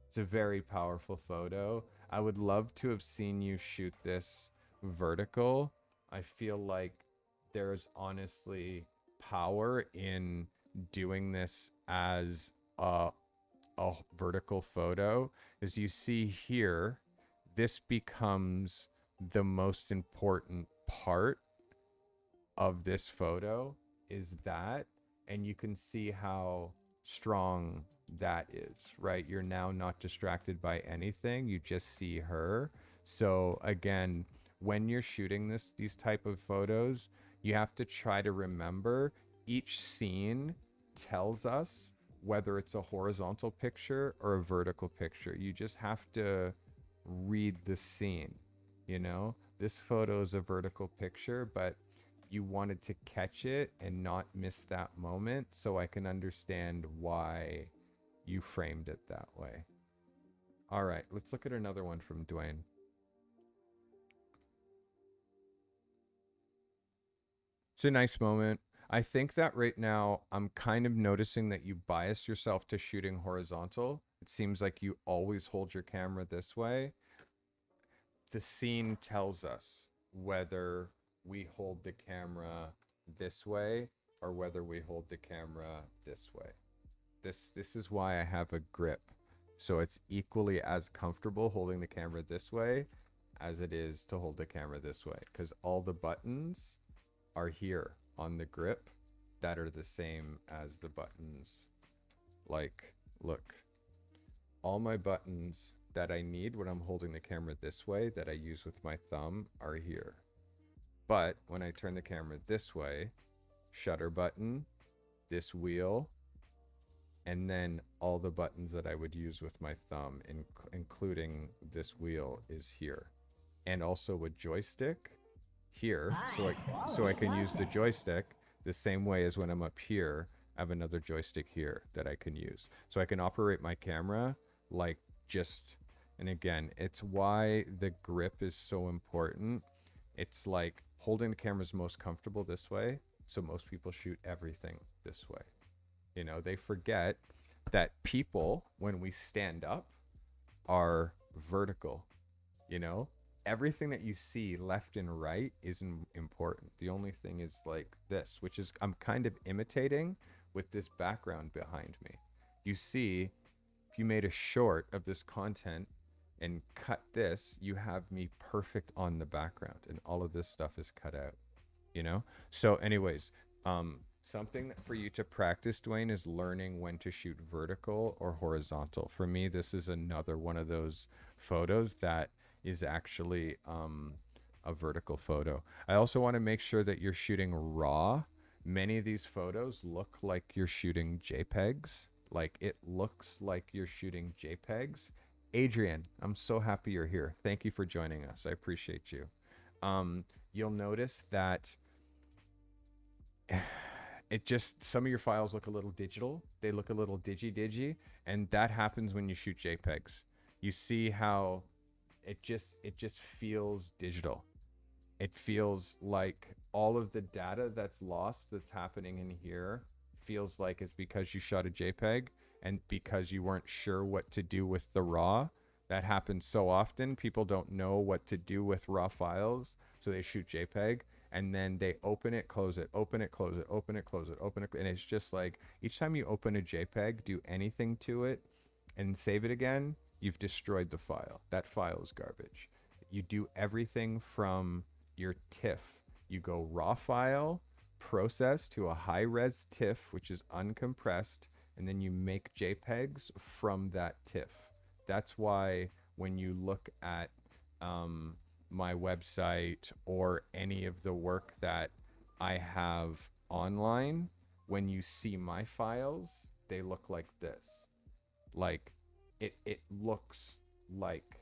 It's a very powerful photo. I would love to have seen you shoot this vertical. I feel like there's honestly power in doing this as a vertical photo. As you see here, this becomes the most important part of this photo is that, and you can see how strong that is, right? You're now not distracted by anything. You just see her. So again, when you're shooting these type of photos, you have to try to remember each scene tells us whether it's a horizontal picture or a vertical picture. You just have to read the scene, you know? This photo is a vertical picture, but you wanted to catch it and not miss that moment, so I can understand why you framed it that way. All right, let's look at another one from Dwayne. It's a nice moment. I think that right now I'm kind of noticing that you bias yourself to shooting horizontal. It seems like you always hold your camera this way. The scene tells us whether we hold the camera this way or whether we hold the camera this way. This is why I have a grip. So it's equally as comfortable holding the camera this way as it is to hold the camera this way, because all the buttons are here on the grip that are the same as the buttons. Like, look, all my buttons that I need when I'm holding the camera this way that I use with my thumb are here. But when I turn the camera this way, shutter button, this wheel, and then all the buttons that I would use with my thumb, including this wheel, is here. And also a joystick here, so I can use the joystick the same way as when I'm up here. I have another joystick here that I can use, so I can operate my camera like just. And again, it's why the grip is so important. It's like holding the camera is most comfortable this way, so most people shoot everything this way. You know, they forget that people, when we stand up, are vertical. You know, everything that you see left and right isn't important. The only thing is like this, which is I'm kind of imitating with this background behind me. You see, if you made a short of this content and cut this, you have me perfect on the background, and all of this stuff is cut out, you know? So anyways, something for you to practice, Dwayne, is learning when to shoot vertical or horizontal. For me, this is another one of those photos that is actually a vertical photo. I also want to make sure that you're shooting raw. Many of these photos look like you're shooting JPEGs. Like it looks like you're shooting JPEGs. Adrian, I'm so happy you're here. Thank you for joining us. I appreciate you. You'll notice that it just, some of your files look a little digital. They look a little digi, and that happens when you shoot JPEGs. You see how it just feels digital. It feels like all of the data that's lost that's happening in here feels like it's because you shot a JPEG and because you weren't sure what to do with the raw. That happens so often. People don't know what to do with raw files, so they shoot JPEG and then they open it, close it, open it, close it, open it, close it, open it, and it's just like each time you open a JPEG, do anything to it and save it again, you've destroyed the file. That file is garbage. You do everything from your TIFF. You go raw file, process to a high res TIFF, which is uncompressed, and then you make JPEGs from that TIFF. That's why when you look at my website or any of the work that I have online, when you see my files, they look like this. Like it looks like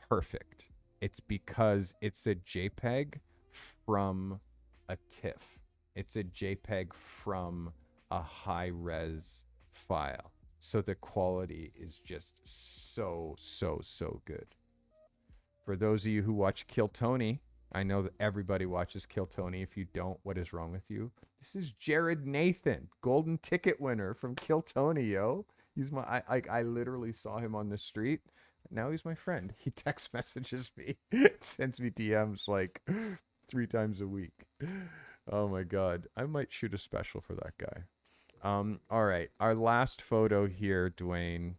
perfect. It's because it's a JPEG from a TIFF. It's a JPEG from a high res file. So the quality is just so good. For those of you who watch Kill Tony, I know that everybody watches Kill Tony. If you don't, what is wrong with you? This is Jared Nathan, golden ticket winner from Kill Tony, yo. He's my I literally saw him on the street. Now he's my friend. He text messages me, sends me DMs like 3 times a week. Oh my god, I might shoot a special for that guy. All right, our last photo here, Dwayne.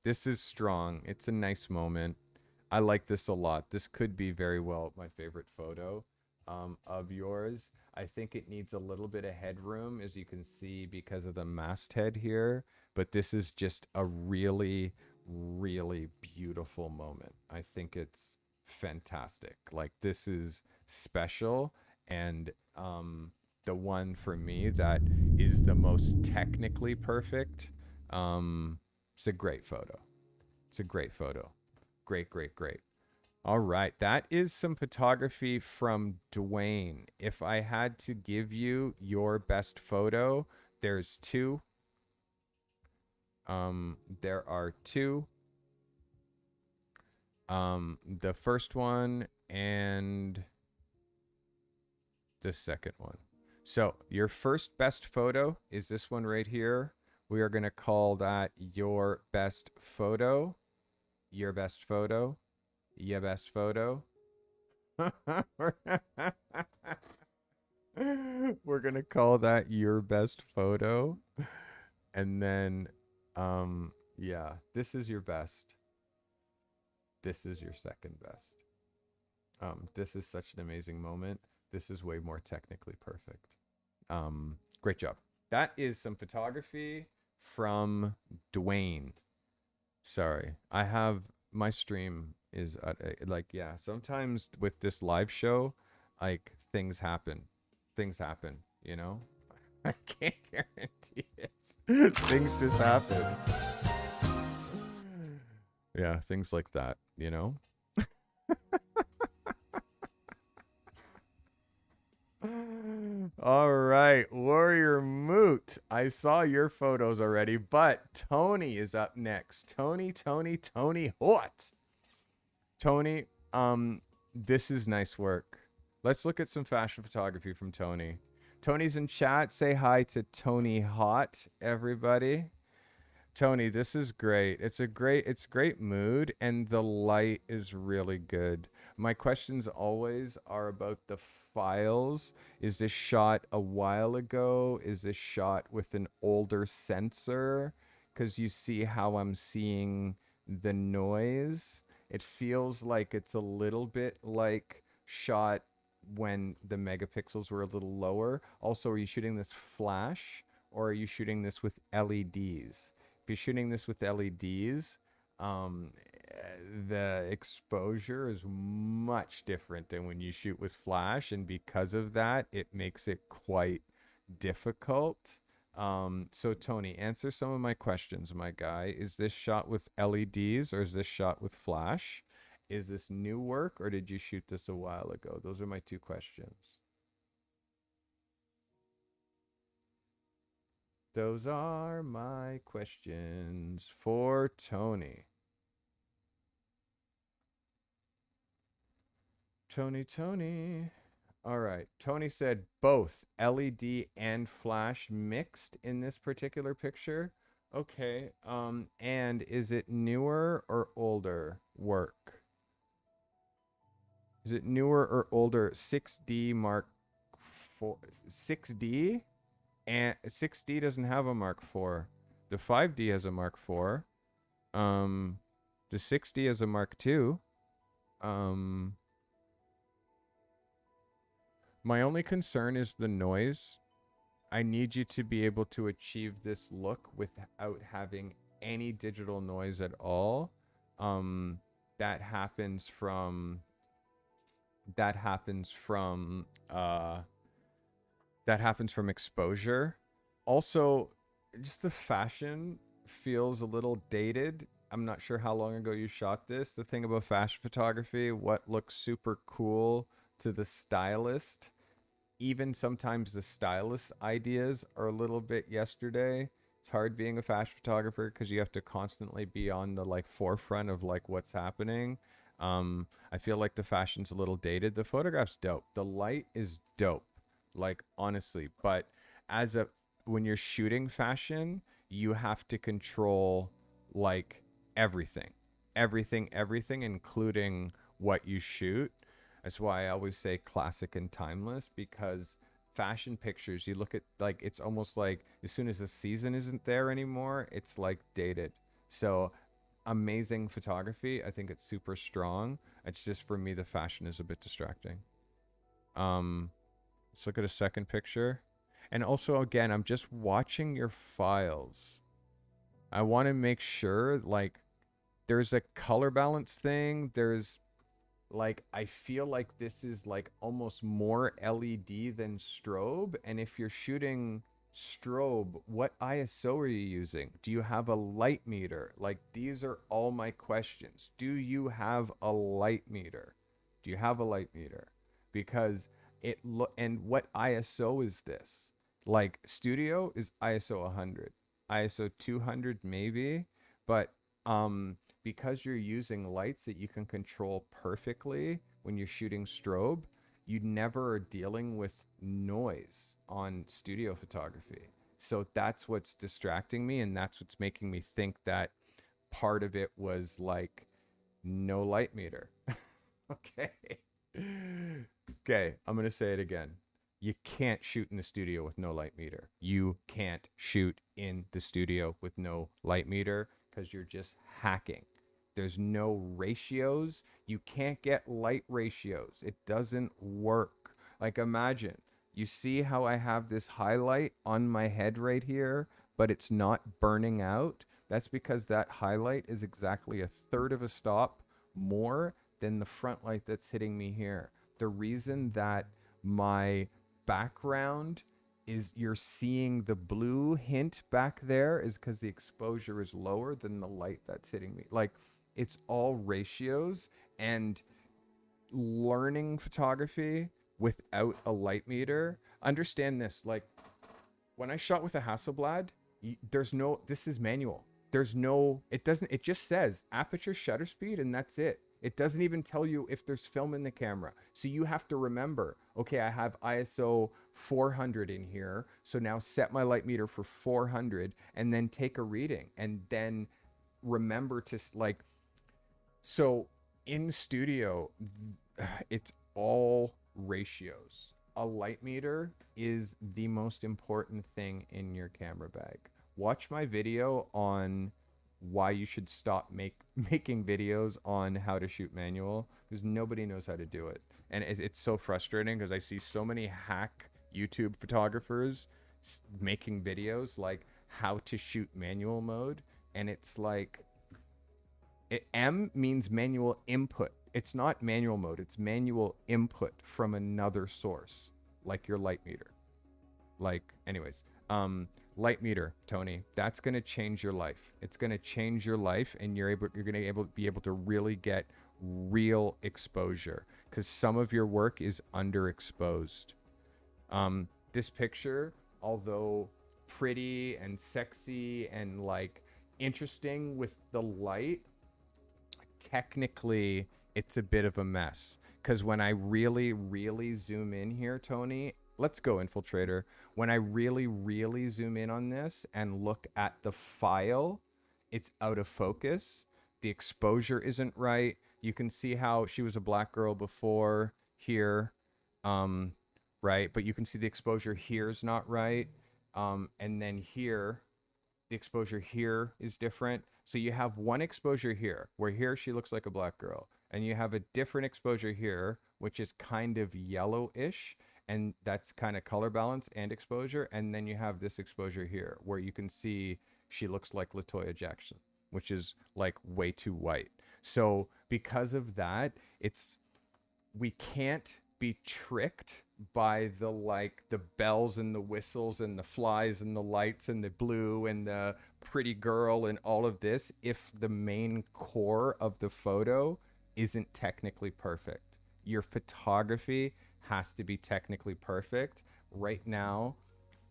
This is strong. It's a nice moment. I like this a lot. This could be very well my favorite photo of yours. I think it needs a little bit of headroom, as you can see, because of the masthead here. But this is just a really beautiful moment. I think it's fantastic. Like, this is special, and the one for me that is the most technically perfect. It's a great photo. It's a great photo. Great. All right, that is some photography from Dwayne. If I had to give you your best photo, there's 2. There are 2. The first one and the second one. So your first best photo is this one right here. We are going to call that your best photo. Your best photo. Your best photo. We're going to call that your best photo. And then, yeah, this is your best. This is your second best. This is such an amazing moment. This is way more technically perfect. Great job. That is some photography from Dwayne. Sorry, I have my stream is like, yeah, sometimes with this live show, like things happen, you know. I can't guarantee it. Things just happen. Yeah, things like that, you know. All right, Warrior Moot. I saw your photos already, but Tony is up next. Tony, what? Tony, this is nice work. Let's look at some fashion photography from Tony. Tony's in chat. Say hi to Tony Hot, everybody. Tony, this is great. It's great mood, and the light is really good. My questions always are about the files. Is this shot a while ago? Is this shot with an older sensor? Because you see how I'm seeing the noise. It feels like it's a little bit like shot when the megapixels were a little lower. Also, are you shooting this flash, or are you shooting this with LEDs? If you're shooting this with LEDs, the exposure is much different than when you shoot with flash, and because of that, it makes it quite difficult. So Tony, answer some of my questions, my guy. Is this shot with LEDs or is this shot with flash? Is this new work, or did you shoot this a while ago? Those are my 2 questions. Those are my questions for Tony. Tony. All right. Tony said both LED and flash mixed in this particular picture. Okay. And is it newer or older work? Is it newer or older? 6D Mark 4. 6D? And 6D doesn't have a Mark IV. The 5D has a Mark IV. The 6D has a Mark II. My only concern is the noise. I need you to be able to achieve this look without having any digital noise at all. Um, that happens from that happens from uh that happens from exposure. Also, just the fashion feels a little dated. I'm not sure how long ago you shot this. The thing about fashion photography, what looks super cool to the stylist, even sometimes the stylist ideas are a little bit yesterday. It's hard being a fashion photographer because you have to constantly be on the like forefront of like what's happening. I feel like the fashion's a little dated. The photograph's dope. The light is dope, like honestly. But as a when you're shooting fashion, you have to control like everything, everything, including what you shoot. That's why I always say classic and timeless, because fashion pictures, you look at like it's almost like as soon as the season isn't there anymore, it's like dated. So amazing photography. I think it's super strong. It's just for me the fashion is a bit distracting. Let's look at a second picture. And also again, I'm just watching your files. I want to make sure like there's a color balance thing. There's like I feel like this is like almost more LED than strobe. And if you're shooting strobe, what ISO are you using? Do you have a light meter? Like these are all my questions. Do you have a light meter? Do you have a light meter? Because and what ISO is this? Like studio is ISO 100, ISO 200 maybe, but because you're using lights that you can control perfectly when you're shooting strobe, you never are dealing with noise on studio photography. So that's what's distracting me, and that's what's making me think that part of it was like no light meter. Okay. Okay, I'm going to say it again. You can't shoot in the studio with no light meter. You can't shoot in the studio with no light meter because you're just hacking. There's no ratios. You can't get light ratios. It doesn't work. Like imagine, you see how I have this highlight on my head right here, but it's not burning out? That's because that highlight is exactly a third of a stop more than the front light that's hitting me here. The reason that my background is you're seeing the blue hint back there is because the exposure is lower than the light that's hitting me. Like it's all ratios, and learning photography without a light meter. Understand this, like when I shot with a Hasselblad, there's no, this is manual. There's no, it just says aperture shutter speed and that's it. It doesn't even tell you if there's film in the camera. So you have to remember, okay, I have ISO 400 in here. So now set my light meter for 400 and then take a reading and then remember to like, so in studio, it's all ratios. A light meter is the most important thing in your camera bag. Watch my video on why you should stop making videos on how to shoot manual, because nobody knows how to do it. And it's so frustrating because I see so many hack YouTube photographers making videos like how to shoot manual mode. And it's like, M means manual input. It's not manual mode. It's manual input from another source, like your light meter. Like, anyways, light meter, Tony, that's going to change your life. It's going to change your life, and you're going to be able to really get real exposure, because some of your work is underexposed. This picture, although pretty and sexy and like interesting with the light, technically it's a bit of a mess, because when I really zoom in here, Tony, let's go Infiltrator. When I really zoom in on this and look at the file, it's out of focus. The exposure isn't right. You can see how she was a black girl before here, right? But you can see the exposure here is not right. And then here, the exposure here is different. So you have one exposure here, where here she looks like a black girl. And you have a different exposure here, which is kind of yellowish. and that's kind of color balance and exposure. And then you have this exposure here where you can see she looks like Latoya Jackson, which is like way too white. So because of that, we can't be tricked by the bells and the whistles and the flies and the lights and the blue and the pretty girl and all of this if the main core of the photo isn't technically perfect. Your photography has to be technically perfect. Right now,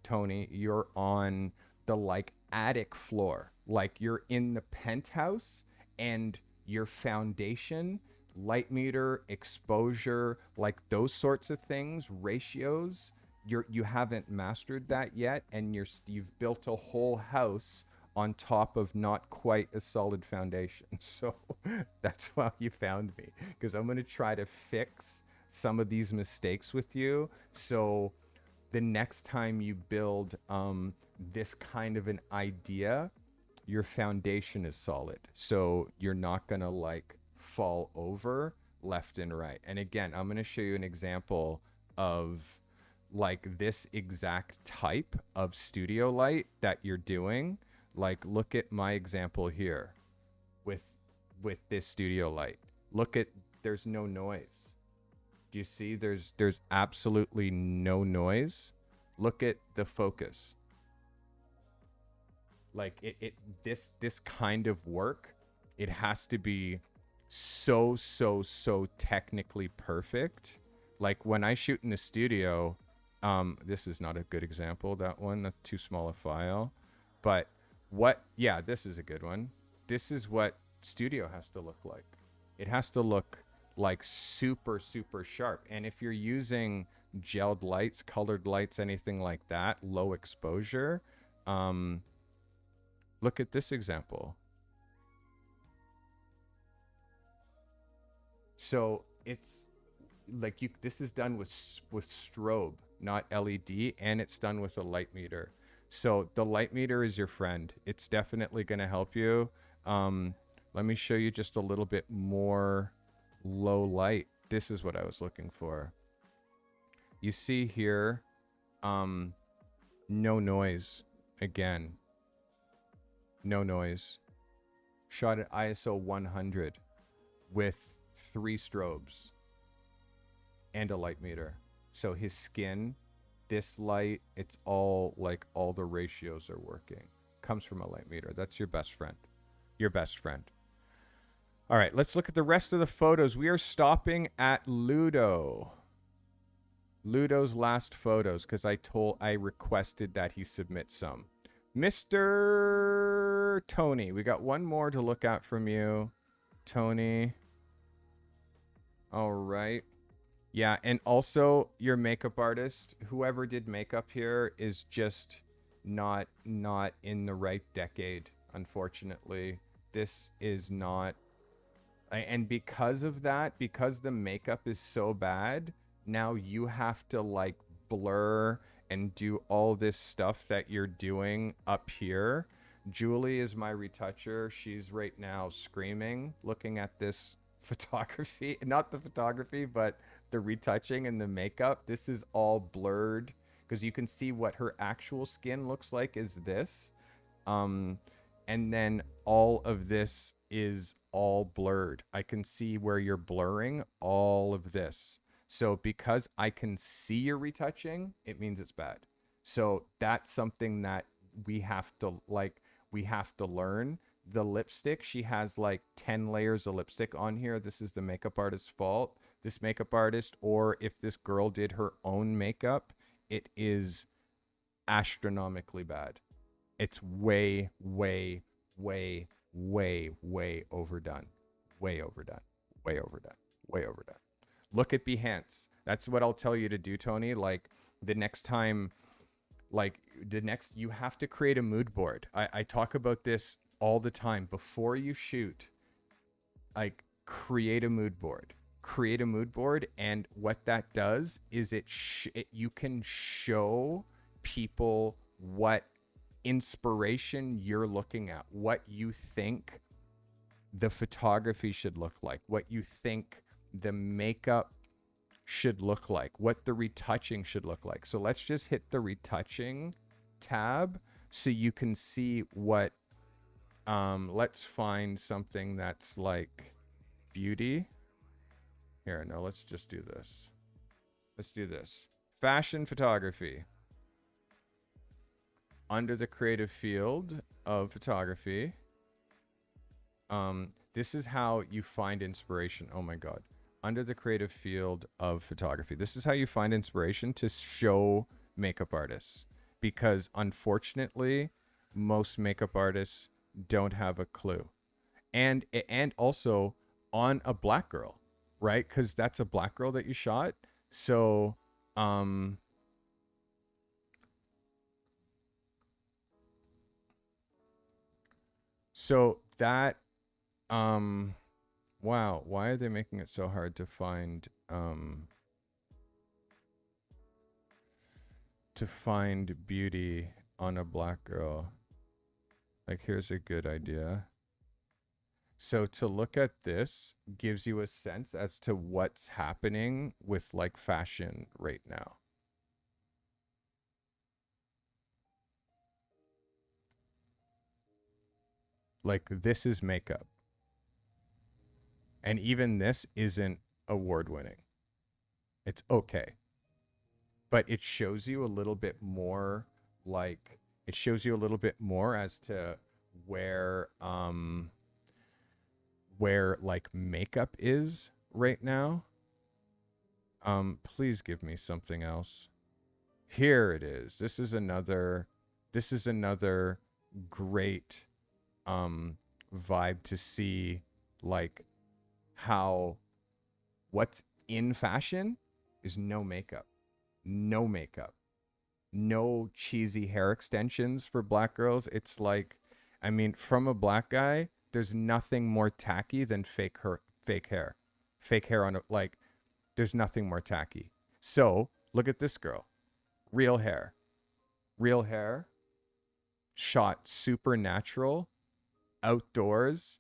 Tony, you're on the attic floor. Like you're in the penthouse, and your foundation, light meter, exposure, like those sorts of things, ratios, you haven't mastered that yet, and you've built a whole house on top of not quite a solid foundation. So that's why you found me, because I'm going to try to fix some of these mistakes with you. So the next time you build this kind of an idea, your foundation is solid. So you're not going to fall over left and right. And again, I'm going to show you an example of this exact type of studio light that you're doing. Look at my example here with this studio light. There's no noise. Do you see there's absolutely no noise? Look at the focus. This kind of work, it has to be so technically perfect. Like when I shoot in the studio, this is not a good example, that one, that's too small a file. But this is a good one. This is what studio has to look like. It has to look super sharp. And if you're using gelled lights, colored lights, anything like that, low exposure, look at this example. So it's this is done with strobe, not LED, and it's done with a light meter. So the light meter is your friend. It's definitely going to help you. Let me show you just a little bit more low light. This is what I was looking for. You see here, no noise. Again, no noise. Shot at ISO 100 with 3 strobes and a light meter. So his skin, this light, it's all all the ratios are working. Comes from a light meter. That's your best friend. Your best friend. All right, let's look at the rest of the photos. We are stopping at Ludo. Ludo's last photos, because I requested that he submit some. Mr. Tony, we got one more to look at from you. Tony. All right. Yeah, and also your makeup artist, whoever did makeup here is just not in the right decade, unfortunately. This is not, and because of that, because the makeup is so bad, now you have to blur and do all this stuff that you're doing up here. Julie is my retoucher. She's right now screaming, looking at this photography, not the photography, but the retouching and the makeup. This is all blurred because you can see what her actual skin looks like is this. And then all of this is all blurred. I can see where you're blurring all of this. So because I can see your retouching, it means it's bad. So that's something that we have to learn. The lipstick, she has 10 layers of lipstick on here. This is the makeup artist's fault. This makeup artist, or if this girl did her own makeup, it is astronomically bad. It's way overdone. Way overdone. Look at Behance. That's what I'll tell you to do, Tony. The next time, you have to create a mood board. I talk about this all the time. Before you shoot, create a mood board. And what that does is you can show people what inspiration you're looking at, what you think the photography should look like, what you think the makeup should look like, what the retouching should look like. So let's just hit the retouching tab so you can see what, let's find something that's like beauty. Here, no, let's just do this. Let's do this. Fashion photography. Under the creative field of photography. This is how you find inspiration. Oh my God. Under the creative field of photography. This is how you find inspiration to show makeup artists. Because unfortunately, most makeup artists don't have a clue. And also on a black girl, right? Because that's a black girl that you shot. So, so that, wow, why are they making it so hard to find beauty on a black girl? Like, here's a good idea. So to look at this gives you a sense as to what's happening with like fashion right now. Like, this is makeup. And even this isn't award winning. It's okay. But it shows you a little bit more, like, it shows you a little bit more as to where like makeup is right now. Please give me something else. Here it is. This is another great vibe to see, like, how what's in fashion is no makeup. No makeup. No cheesy hair extensions for black girls. It's like, I mean, from a black guy, there's nothing more tacky than fake hair. Fake hair on a, like, there's nothing more tacky. So look at this girl. Real hair. Real hair. Shot super natural. Outdoors.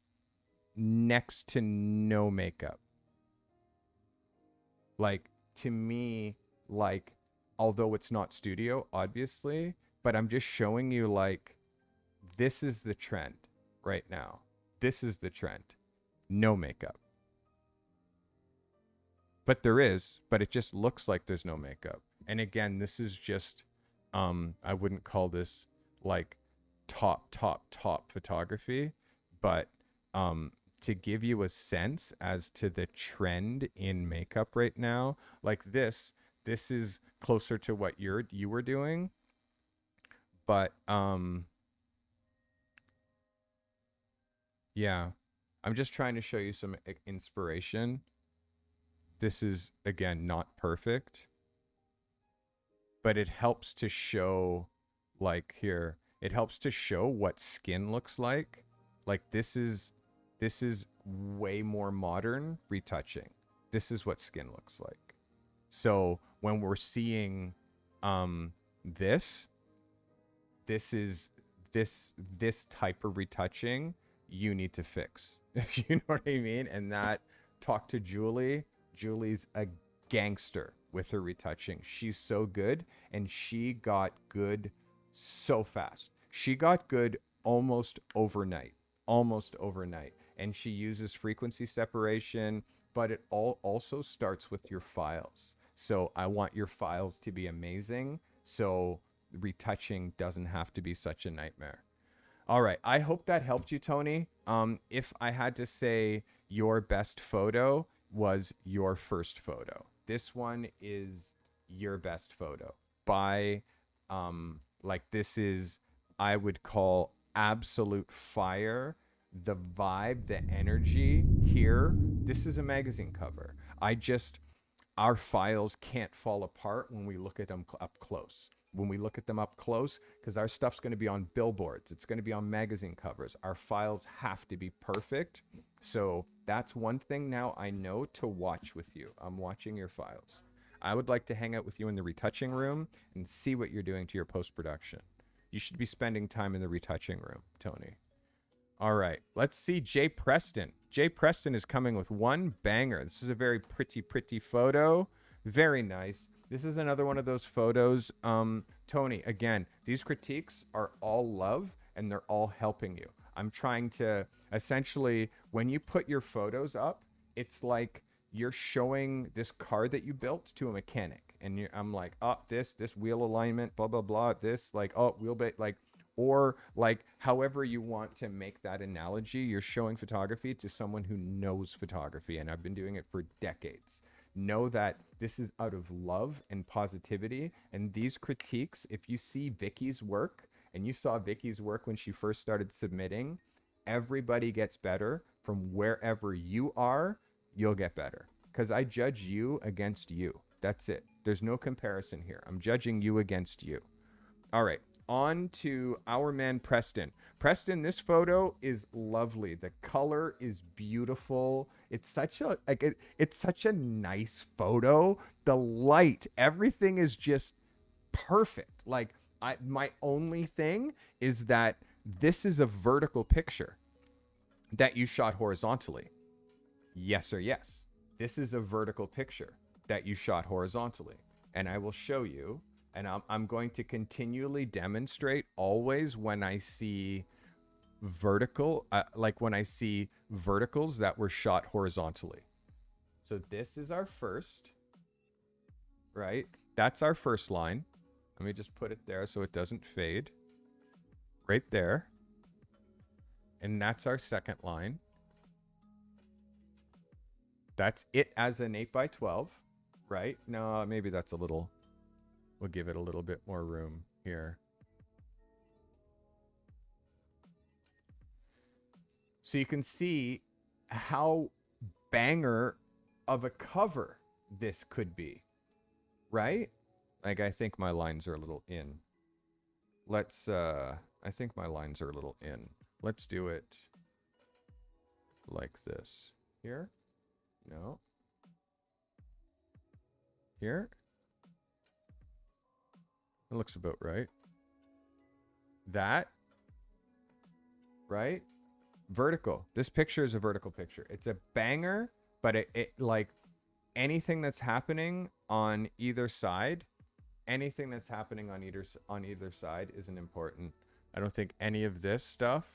Next to no makeup. Like, to me, like, although it's not studio, obviously, but I'm just showing you, like, this is the trend right now. This is the trend. No makeup. But there is, but it just looks like there's no makeup. And again, this is just, I wouldn't call this like top photography, but to give you a sense as to the trend in makeup right now, like this is closer to what you were doing. But yeah, I'm just trying to show you some inspiration. This is, again, not perfect, but it helps to show, like, here, it helps to show what skin looks like. Like, this is way more modern retouching. This is what skin looks like. So when we're seeing this type of retouching, you need to fix. You know what I mean? And that, talk to Julie. Julie's a gangster with her retouching. She's so good, and she got good so fast. She got good almost overnight. And she uses frequency separation, but it all also starts with your files. So I want your files to be amazing, so retouching doesn't have to be such a nightmare. All right, I hope that helped you, Tony. If I had to say your best photo was your first photo, this one is your best photo by like, this is, I would call absolute fire. The vibe, the energy here, this is a magazine cover. Our files can't fall apart when we look at them up close. When we look at them up close, because our stuff's going to be on billboards, it's going to be on magazine covers. Our files have to be perfect. So that's one thing now I know to watch with you. I'm watching your files. I would like to hang out with you in the retouching room and see what you're doing to your post-production. You should be spending time in the retouching room, Tony. All right, let's see Jay Preston. Jay Preston is coming with one banger. This is a very pretty photo. Very nice. This is another one of those photos. Tony, again, these critiques are all love and they're all helping you. I'm trying to essentially, when you put your photos up, it's like you're showing this car that you built to a mechanic. And I'm like, oh, this wheel alignment, blah, blah, blah, this, like, oh, wheelbase, like, or like however you want to make that analogy, you're showing photography to someone who knows photography. And I've been doing it for decades. Know that this is out of love and positivity. And these critiques, if you see Vicky's work and you saw Vicky's work when she first started submitting, everybody gets better. From wherever you are, you'll get better. Because I judge you against you. That's it. There's no comparison here. I'm judging you against you. All right. On to our man Preston. Preston, this photo is lovely. The color is beautiful. It's such a it's such a nice photo. The light, everything is just perfect. Like my only thing is that this is a vertical picture that you shot horizontally. Yes or yes. This is a vertical picture that you shot horizontally. And I will show you. And I'm going to continually demonstrate always when I see vertical, like when I see verticals that were shot horizontally. So this is our first, right? That's our first line. Let me just put it there so it doesn't fade. Right there. And that's our second line. That's it as an 8x12, right? No, maybe that's a little... We'll give it a little bit more room here. So you can see how banger of a cover this could be, right? Like, I think my lines are a little in. Let's, I think my lines are a little in. Let's do it like this. Here? No. Here? It looks about right. That, right? Vertical. This picture is a vertical picture. It's a banger, but it like anything that's happening on either side, anything that's happening on either side isn't important. I don't think any of this stuff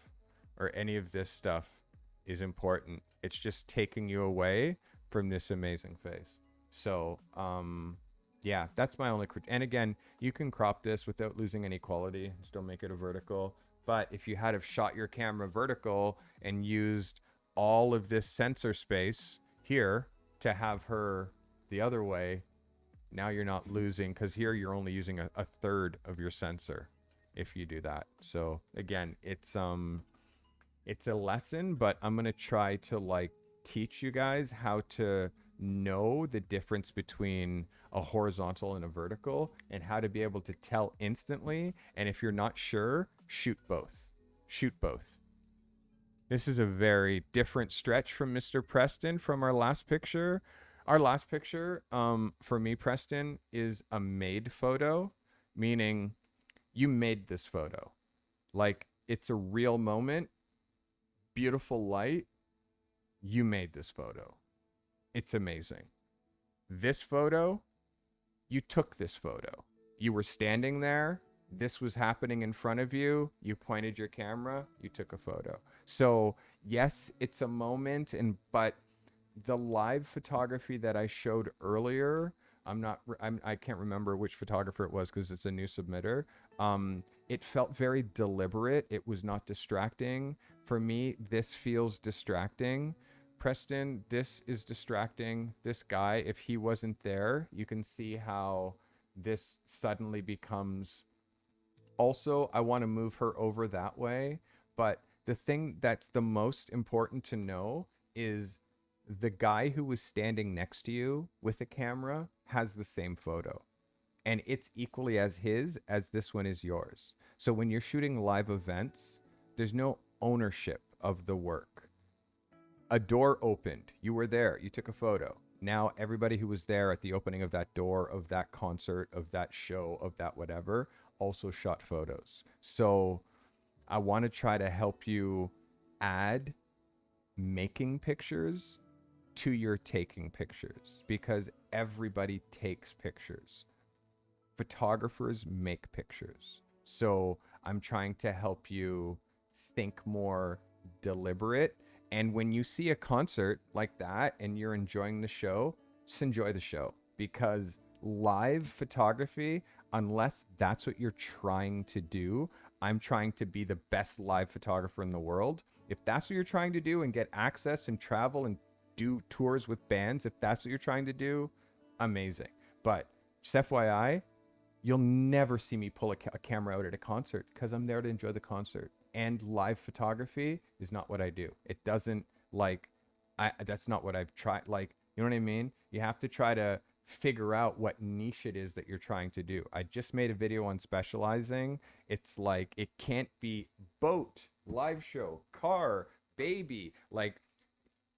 or any of this stuff is important. It's just taking you away from this amazing face. So, yeah, that's my only critique. And again, you can crop this without losing any quality and still make it a vertical. But if you had have shot your camera vertical and used all of this sensor space here to have her the other way, now you're not losing, because here you're only using a third of your sensor if you do that. So again, it's a lesson, but I'm going to try to like teach you guys how to know the difference between a horizontal and a vertical and how to be able to tell instantly. And if you're not sure, shoot both. Shoot both. This is a very different stretch from Mr. Preston from our last picture. Our last picture, for me, Preston, is a made photo, meaning you made this photo. Like, it's a real moment, beautiful light. You made this photo. It's amazing. This photo, you took this photo. You were standing there. This was happening in front of you. You pointed your camera. You took a photo. So yes, it's a moment, but the live photography that I showed earlier, I can't remember which photographer it was because it's a new submitter. It felt very deliberate. It was not distracting. For me, this feels distracting. Preston, this is distracting. This guy, if he wasn't there, you can see how this suddenly becomes... Also, I want to move her over that way. But the thing that's the most important to know is the guy who was standing next to you with a camera has the same photo. And it's equally as his as this one is yours. So when you're shooting live events, there's no ownership of the work. A door opened. You were there. You took a photo. Now everybody who was there at the opening of that door, of that concert, of that show, of that whatever, also shot photos. So I want to try to help you add making pictures to your taking pictures, because everybody takes pictures. Photographers make pictures. So I'm trying to help you think more deliberate. And when you see a concert like that and you're enjoying the show, just enjoy the show, because live photography, unless that's what you're trying to do, I'm trying to be the best live photographer in the world. If that's what you're trying to do and get access and travel and do tours with bands, if that's what you're trying to do, amazing. But just FYI, you'll never see me pull a camera out at a concert, because I'm there to enjoy the concert. And live photography is not what I do. It doesn't, like, that's not what I've tried. Like, you know what I mean? You have to try to figure out what niche it is that you're trying to do. I just made a video on specializing. It's like, it can't be boat, live show, car, baby. Like,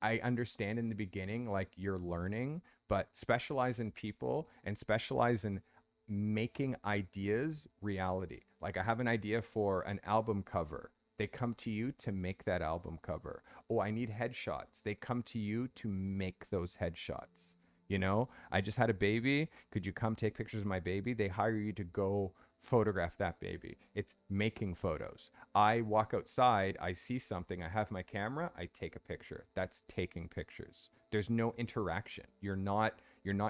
I understand in the beginning, like, you're learning, but specialize in people and specialize in making ideas reality. Like, I have an idea for an album cover. They come to you to make that album cover. Oh, I need headshots. They come to you to make those headshots. You know, I just had a baby. Could you come take pictures of my baby? They hire you to go photograph that baby. It's making photos. I walk outside, I see something, I have my camera, I take a picture. That's taking pictures. There's no interaction. You're not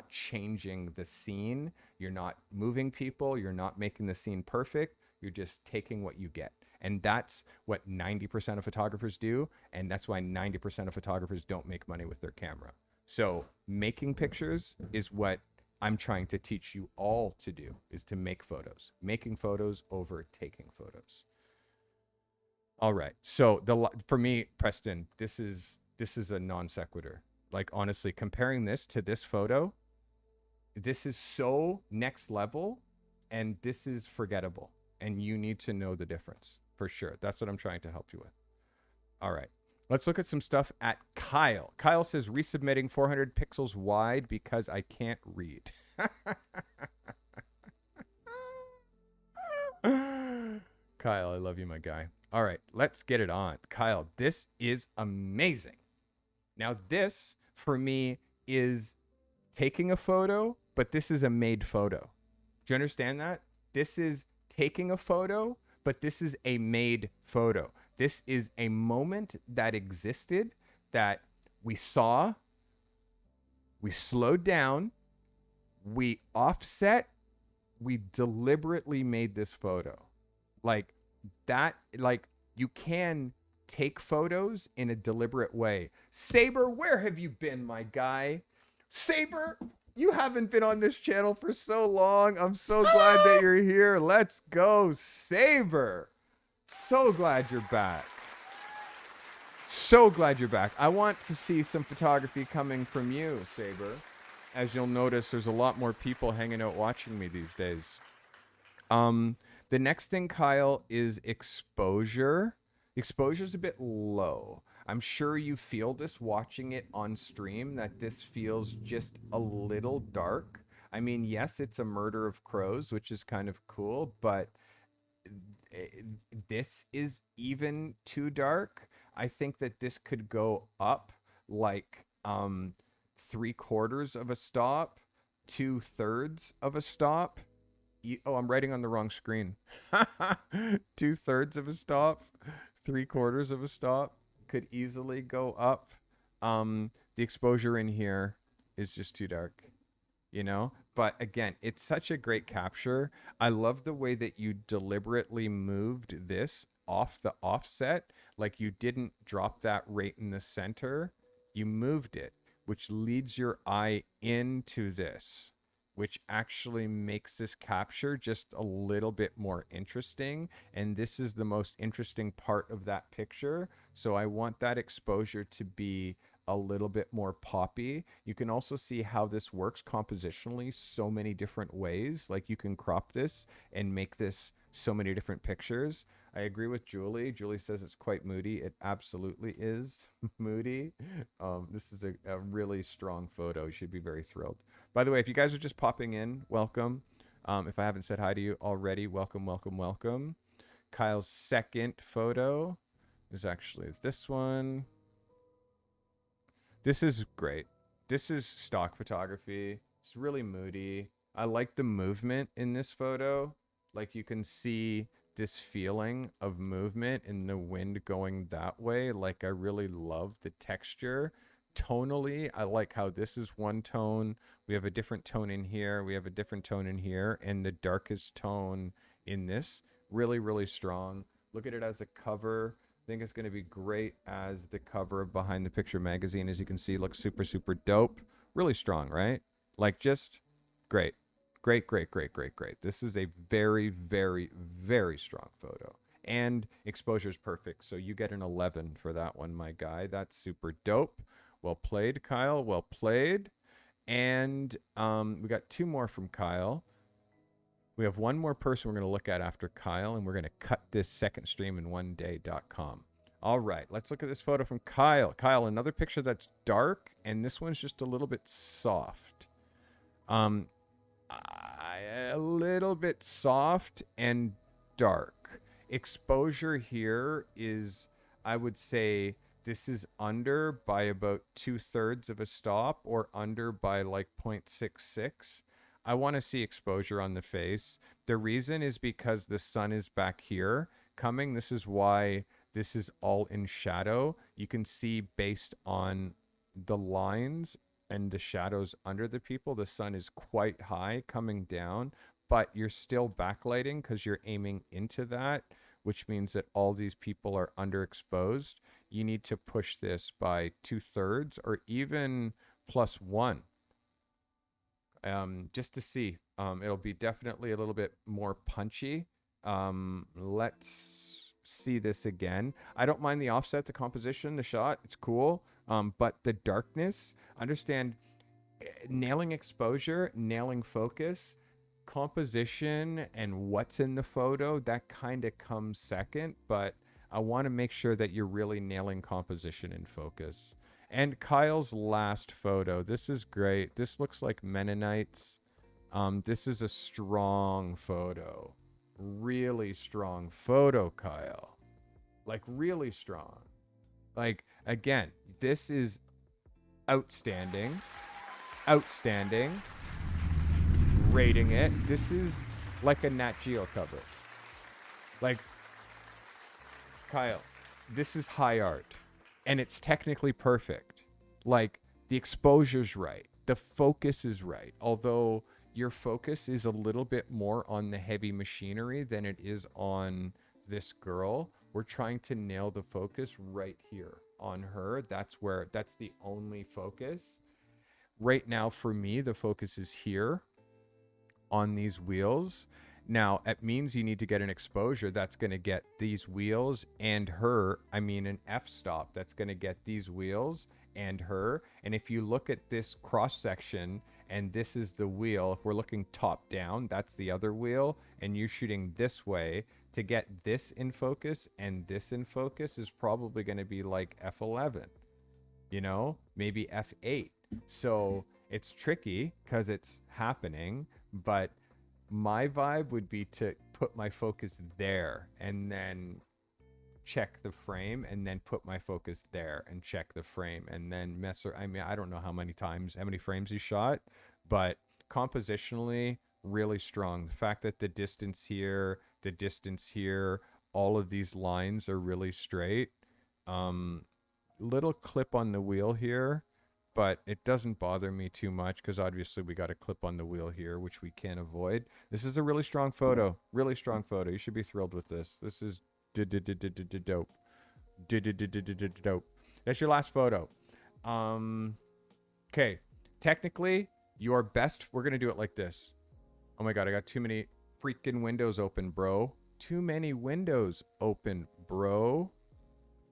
changing the scene. You're not moving people. You're not making the scene perfect. You're just taking what you get. And that's what 90% of photographers do. And that's why 90% of photographers don't make money with their camera. So making pictures is what I'm trying to teach you all to do, is to make photos. Making photos over taking photos. All right. So for me, Preston, this is a non sequitur. Like, honestly, comparing this to this photo, this is so next level, and this is forgettable. And you need to know the difference for sure. That's what I'm trying to help you with. All right. Let's look at some stuff at Kyle. Kyle says, resubmitting 400 pixels wide because I can't read. Kyle, I love you, my guy. All right, let's get it on. Kyle, this is amazing. Now, this, for me, is taking a photo, but this is a made photo. Do you understand that? This is taking a photo, but this is a made photo. This is a moment that existed, that we saw, we slowed down, we offset, we deliberately made this photo. Like that, like, you can take photos in a deliberate way. Saber, where have you been, my guy? Saber, you haven't been on this channel for so long. I'm so glad that you're here. Let's go, Saber. So glad you're back. So glad you're back. I want to see some photography coming from you, Saber. As you'll notice, there's a lot more people hanging out watching me these days. The next thing, Kyle, is exposure. Exposure's a bit low. I'm sure you feel this watching it on stream, that this feels just a little dark. I mean, yes, it's a murder of crows, which is kind of cool, but this is even too dark. I think that this could go up like 3/4 of a stop, 2/3 of a stop. Oh, I'm writing on the wrong screen. 2/3 of a stop, 3/4 of a stop could easily go up. The exposure in here is just too dark, you know? But again, it's such a great capture. I love the way that you deliberately moved this off the offset. Like, you didn't drop that right in the center. You moved it, which leads your eye into this, which actually makes this capture just a little bit more interesting. And this is the most interesting part of that picture. So I want that exposure to be a little bit more poppy. You can also see how this works compositionally so many different ways. Like, you can crop this and make this so many different pictures. I agree with Julie. Julie says it's quite moody. It absolutely is moody. This is a really strong photo. You should be very thrilled. By the way, if you guys are just popping in, welcome. If I haven't said hi to you already, welcome, welcome, welcome. Kyle's second photo is actually this one. This is great. This is stock photography. It's really moody. I like the movement in this photo. Like you can see this feeling of movement in the wind going that way. Like I really love the texture. Tonally, I like how this is one tone. We have a different tone in here. We have a different tone in here. And the darkest tone in this, really, really strong. Look at it as a cover. I think it's going to be great as the cover of Behind the Picture magazine. As you can see, looks super, super dope. Really strong, right? Like just great. Great, great, great, great, great. This is a very, very, very strong photo. And exposure is perfect. So you get an 11 for that one, my guy. That's super dope. Well played, Kyle. Well played. And we got 2 more from Kyle. We have one more person we're going to look at after Kyle, and we're going to cut this second stream in oneday.com. All right, let's look at this photo from Kyle. Kyle, another picture that's dark, and this one's just a little bit soft. A little bit soft and dark. Exposure here is, I would say, this is under by about 2/3 of a stop, or under by like 0.66. I want to see exposure on the face. The reason is because the sun is back here coming. This is why this is all in shadow. You can see based on the lines and the shadows under the people, the sun is quite high coming down, but you're still backlighting because you're aiming into that, which means that all these people are underexposed. You need to push this by 2/3 or even +1. Just to see. It'll be definitely a little bit more punchy. Let's see this again. I don't mind the offset, the composition, the shot. It's cool. But the darkness, understand, nailing exposure, nailing focus, composition, and what's in the photo, that kind of comes second. But I want to make sure that you're really nailing composition and focus. And Kyle's last photo. This is great. This looks like Mennonites. This is a strong photo. Really strong photo, Kyle. Like really strong. Like, again, this is outstanding. Outstanding. Rating it. This is like a Nat Geo cover. Like, Kyle, this is high art. And it's technically perfect. Like, the exposure's right. The focus is right. Although your focus is a little bit more on the heavy machinery than it is on this girl. We're trying to nail the focus right here on her. That's the only focus. Right now, for me, the focus is here on these wheels. Now, it means you need to get an exposure that's going to get these wheels and her. I mean, an f-stop that's going to get these wheels and her. And if you look at this cross-section, and this is the wheel, if we're looking top down, that's the other wheel, and you're shooting this way, to get this in focus and this in focus is probably going to be like f11, you know, maybe f8. So it's tricky because it's happening, but my vibe would be to put my focus there and then check the frame, and then put my focus there and check the frame, and then I mean, I don't know how many frames you shot, but compositionally really strong. The fact that the distance here, all of these lines are really straight. Little clip on the wheel here, but it doesn't bother me too much because obviously we got a clip on the wheel here, which we can't avoid. This is a really strong photo. Really strong photo. You should be thrilled with this. This is dope. Dope. That's your last photo. Okay. Technically, your best, we're going to do it like this. Oh my God, I got too many freaking windows open, bro. Too many windows open, bro.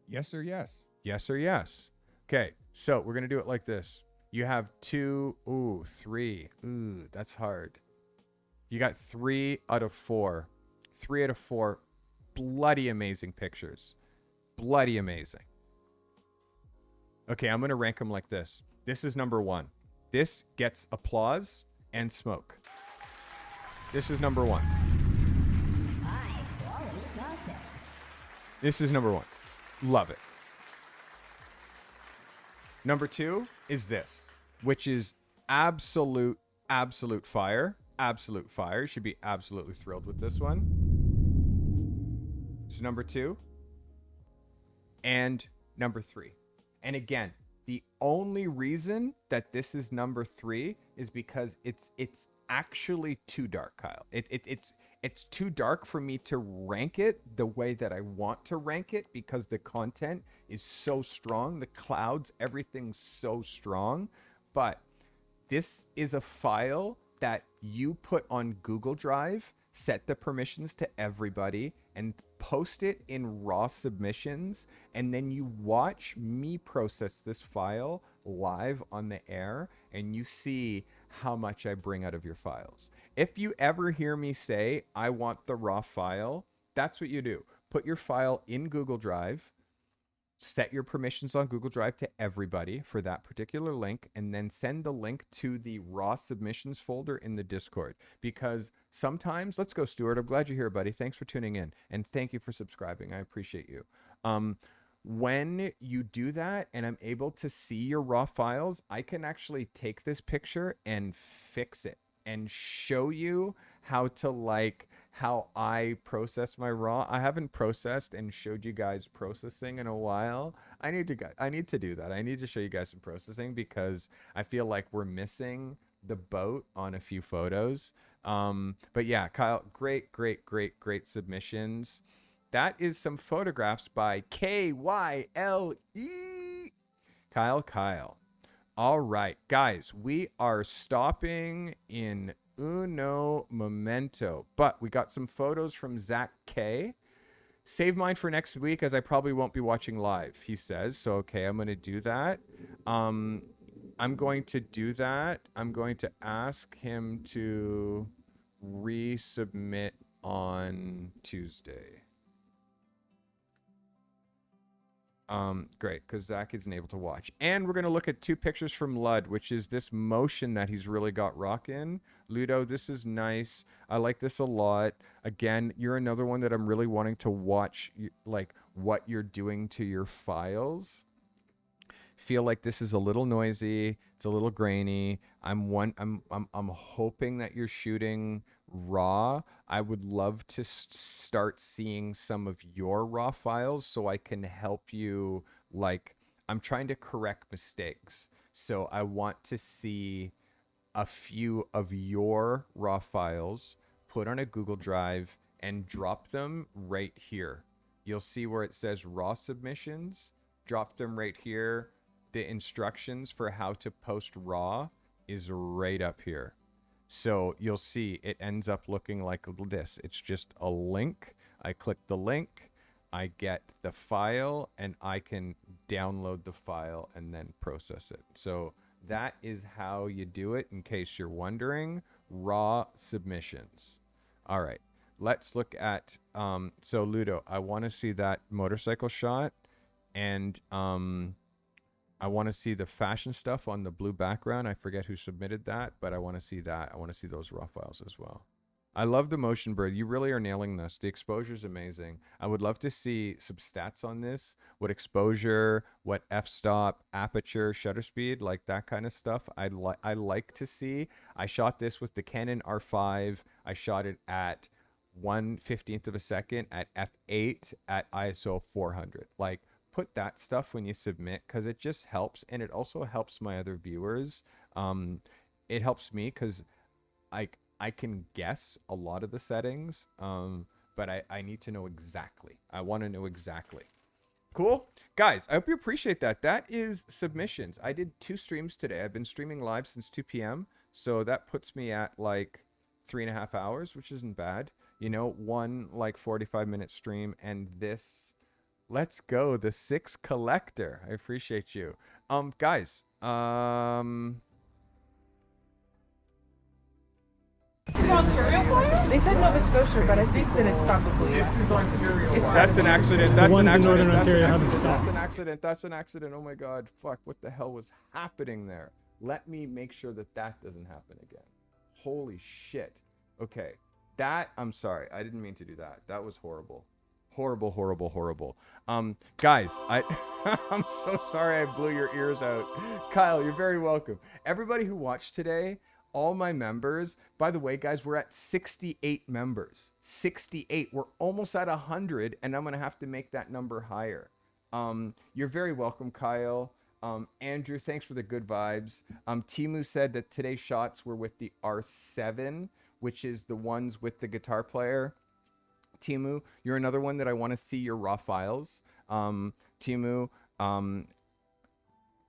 Yes or yes? Yes or yes. Okay, so we're going to do it like this. You have 2, 3. That's hard. You got 3 out of 4. 3 out of 4 bloody amazing pictures. Bloody amazing. Okay, I'm going to rank them like this. This is number 1. This gets applause and smoke. This is number 1. This is number 1. Love it. Number 2 is this, which is absolute fire. Absolute fire. You should be absolutely thrilled with this one. So number 2 and number 3. And again, the only reason that this is number 3 is because it's actually too dark, Kyle. It's too dark for me to rank it the way that I want to rank it, because the content is so strong, the clouds, everything's so strong. But this is a file that you put on Google Drive, set the permissions to everybody, and post it in raw submissions, and then you watch me process this file live on the air, and you see how much I bring out of your files. If you ever hear me say, I want the raw file, that's what you do. Put your file in Google Drive, set your permissions on Google Drive to everybody for that particular link, and then send the link to the raw submissions folder in the Discord. Because sometimes, let's go, Stuart. I'm glad you're here, buddy. Thanks for tuning in, and thank you for subscribing. I appreciate you. When you do that and I'm able to see your raw files, I can actually take this picture and fix it and show you how I process my raw. I haven't processed and showed you guys processing in a while. I need to do that. I need to show you guys some processing, because I feel like we're missing the boat on a few photos. But yeah, Kyle, great submissions. That is some photographs by KYLE. Kyle. All right, guys, we are stopping in uno momento, but we got some photos from Zach K. Save mine for next week, as I probably won't be watching live, he says. So, okay, I'm going to do that. I'm going to do that. I'm going to ask him to resubmit on Tuesday. Great, because Zach isn't able to watch. And we're going to look at 2 pictures from Lud, which is this motion that he's really got rockin'. Ludo, this is nice. I like this a lot. Again, you're another one that I'm really wanting to watch, like, what you're doing to your files. Feel like this is a little noisy. It's a little grainy. I'm hoping that you're shooting raw. I would love to start seeing some of your raw files so I can help you. Like, I'm trying to correct mistakes. So I want to see a few of your raw files put on a Google Drive and drop them right here. You'll see where it says raw submissions. Drop them right here. The instructions for how to post raw is right up here. So you'll see it ends up looking like this. It's just a link. I click the link, I get the file, and I can download the file and then process it. So that is how you do it, in case you're wondering. Raw submissions. All right, let's look at, so Ludo, I want to see that motorcycle shot, and I want to see the fashion stuff on the blue background. I forget who submitted that, but I want to see that. I want to see those raw files as well. I love the motion bird. You really are nailing this. The exposure is amazing. I would love to see some stats on this. What exposure, what f-stop, aperture, shutter speed, like that kind of stuff. I like to see. I shot this with the Canon R5. I shot it at 1/15 of a second at f8 at ISO 400. Like, put that stuff when you submit, because it just helps, and it also helps my other viewers. It helps me because I can guess a lot of the settings, but I need to know exactly. I want to know exactly. Cool. Guys, I hope you appreciate that. That is submissions. I did 2 streams today. I've been streaming live since 2 p.m., so that puts me at like 3.5 hours, which isn't bad. You know, one like 45-minute stream, and this... Let's go, the 6 collector. I appreciate you. Guys, They said Nova Scotia, but I think that it's probably... This is Ontario. that's an accident. That's an accident. Northern That's Ontario an haven't accident. stopped. That's an accident. That's an accident. Oh my God. Fuck. What the hell was happening there? Let me make sure that that doesn't happen again. Holy shit. Okay. That, I'm sorry. I didn't mean to do that. That was horrible. Horrible, horrible, horrible. Guys, I'm so sorry I blew your ears out. Kyle, you're very welcome. Everybody who watched today, all my members, by the way, guys, we're at 68 members. 68. We're almost at 100, and I'm going to have to make that number higher. You're very welcome, Kyle. Andrew, thanks for the good vibes. Teemu said that today's shots were with the R7, which is the ones with the guitar player. Teemu, you're another one that I want to see your raw files. Teemu,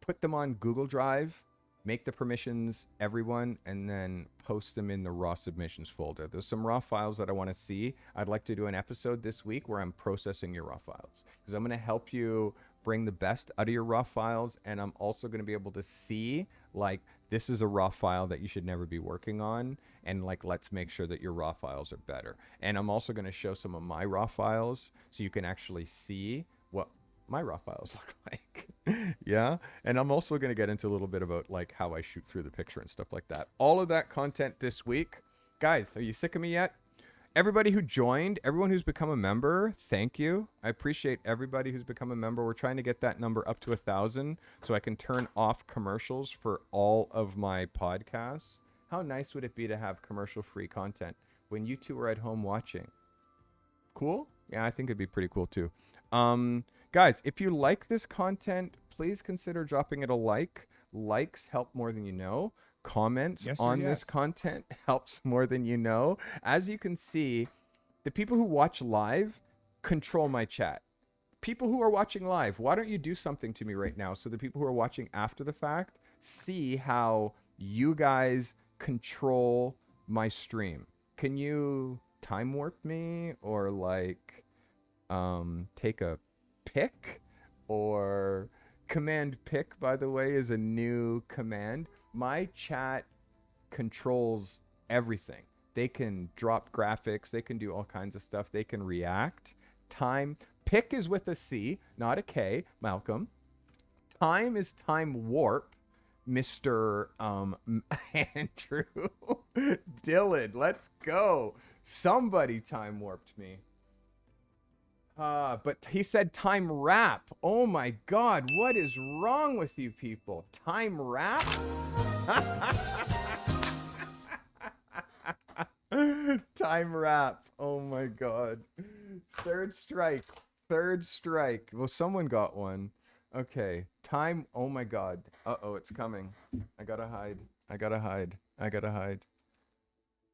put them on Google Drive, make the permissions everyone, and then post them in the raw submissions folder. There's some raw files that I want to see. I'd like to do an episode this week where I'm processing your raw files, because I'm going to help you bring the best out of your raw files, and I'm also going to be able to see, like, this is a raw file that you should never be working on, and like, let's make sure that your raw files are better. And I'm also going to show some of my raw files so you can actually see what my raw files look like. Yeah. And I'm also going to get into a little bit about like how I shoot through the picture and stuff like that. All of that content this week. Guys, are you sick of me yet? Everybody who joined, everyone who's become a member, thank you. I appreciate everybody who's become a member. We're trying to get that number up to 1,000 so I can turn off commercials for all of my podcasts. How nice would it be to have commercial-free content when you two are at home watching? Cool? Yeah, I think it'd be pretty cool too. Guys, if you like this content, please consider dropping it a like. Likes help more than you know. Comments on this content helps more than you know. As you can see, the people who watch live control my chat. People who are watching live, why don't you do something to me right now so the people who are watching after the fact see how you guys control my stream? Can you time warp me, or like take a pick, or command pick, by the way, is a new command. My chat controls everything. They can drop graphics. They can do all kinds of stuff. They can react. Time. Pick is with a C, not a K, Malcolm. Time is time warp, Mr. Andrew. Dylan, let's go. Somebody time warped me. But he said time wrap. Oh my God, what is wrong with you people? Time wrap? Time wrap. Oh my God. Third strike. Third strike. Well, someone got one. Okay. Time. Oh my God. Uh-oh, it's coming. I gotta hide. I gotta hide. I gotta hide.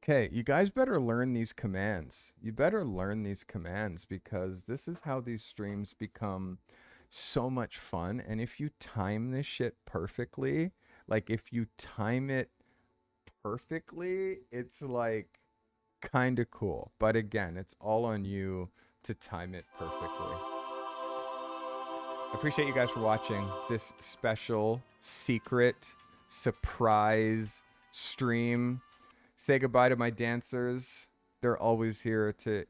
Okay, you guys better learn these commands. You better learn these commands, because this is how these streams become so much fun. And if you time this shit perfectly, like if you time it perfectly, it's like kind of cool. But again, it's all on you to time it perfectly. I appreciate you guys for watching this special secret surprise stream. Say goodbye to my dancers. They're always here to,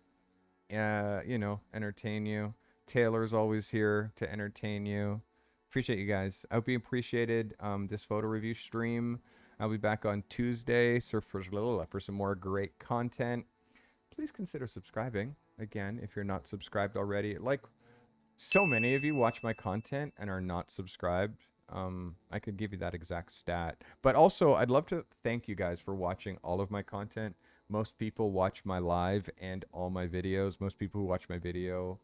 you know, entertain you. Taylor's always here to entertain you. Appreciate you guys. I hope you appreciated this photo review stream. I'll be back on Tuesday for some more great content. Please consider subscribing. Again, if you're not subscribed already. Like, so many of you watch my content and are not subscribed. I could give you that exact stat. But also, I'd love to thank you guys for watching all of my content. Most people watch my live and all my videos. Most people who watch my video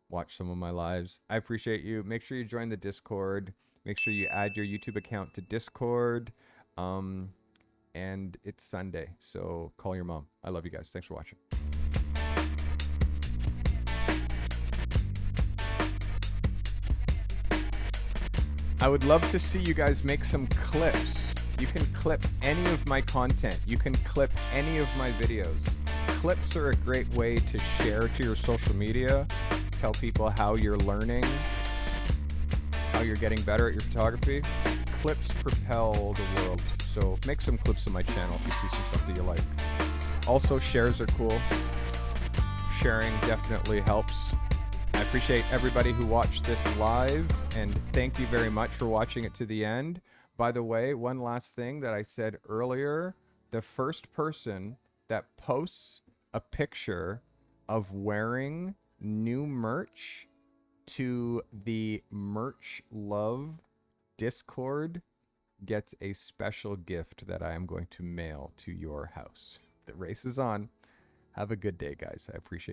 watch some of my lives. I appreciate you. Make sure you join the Discord. Make sure you add your YouTube account to Discord. And it's Sunday, so call your mom. I love you guys. Thanks for watching. I would love to see you guys make some clips. You can clip any of my content. You can clip any of my videos. Clips are a great way to share to your social media, tell people how you're learning, how you're getting better at your photography. Clips propel the world. So make some clips on my channel if you see some stuff that you like. Also, shares are cool. Sharing definitely helps. I appreciate everybody who watched this live, and thank you very much for watching it to the end. By the way, one last thing that I said earlier, the first person that posts a picture of wearing new merch to the Merch Love Discord gets a special gift that I am going to mail to your house. The race is on. Have a good day, guys. I appreciate you.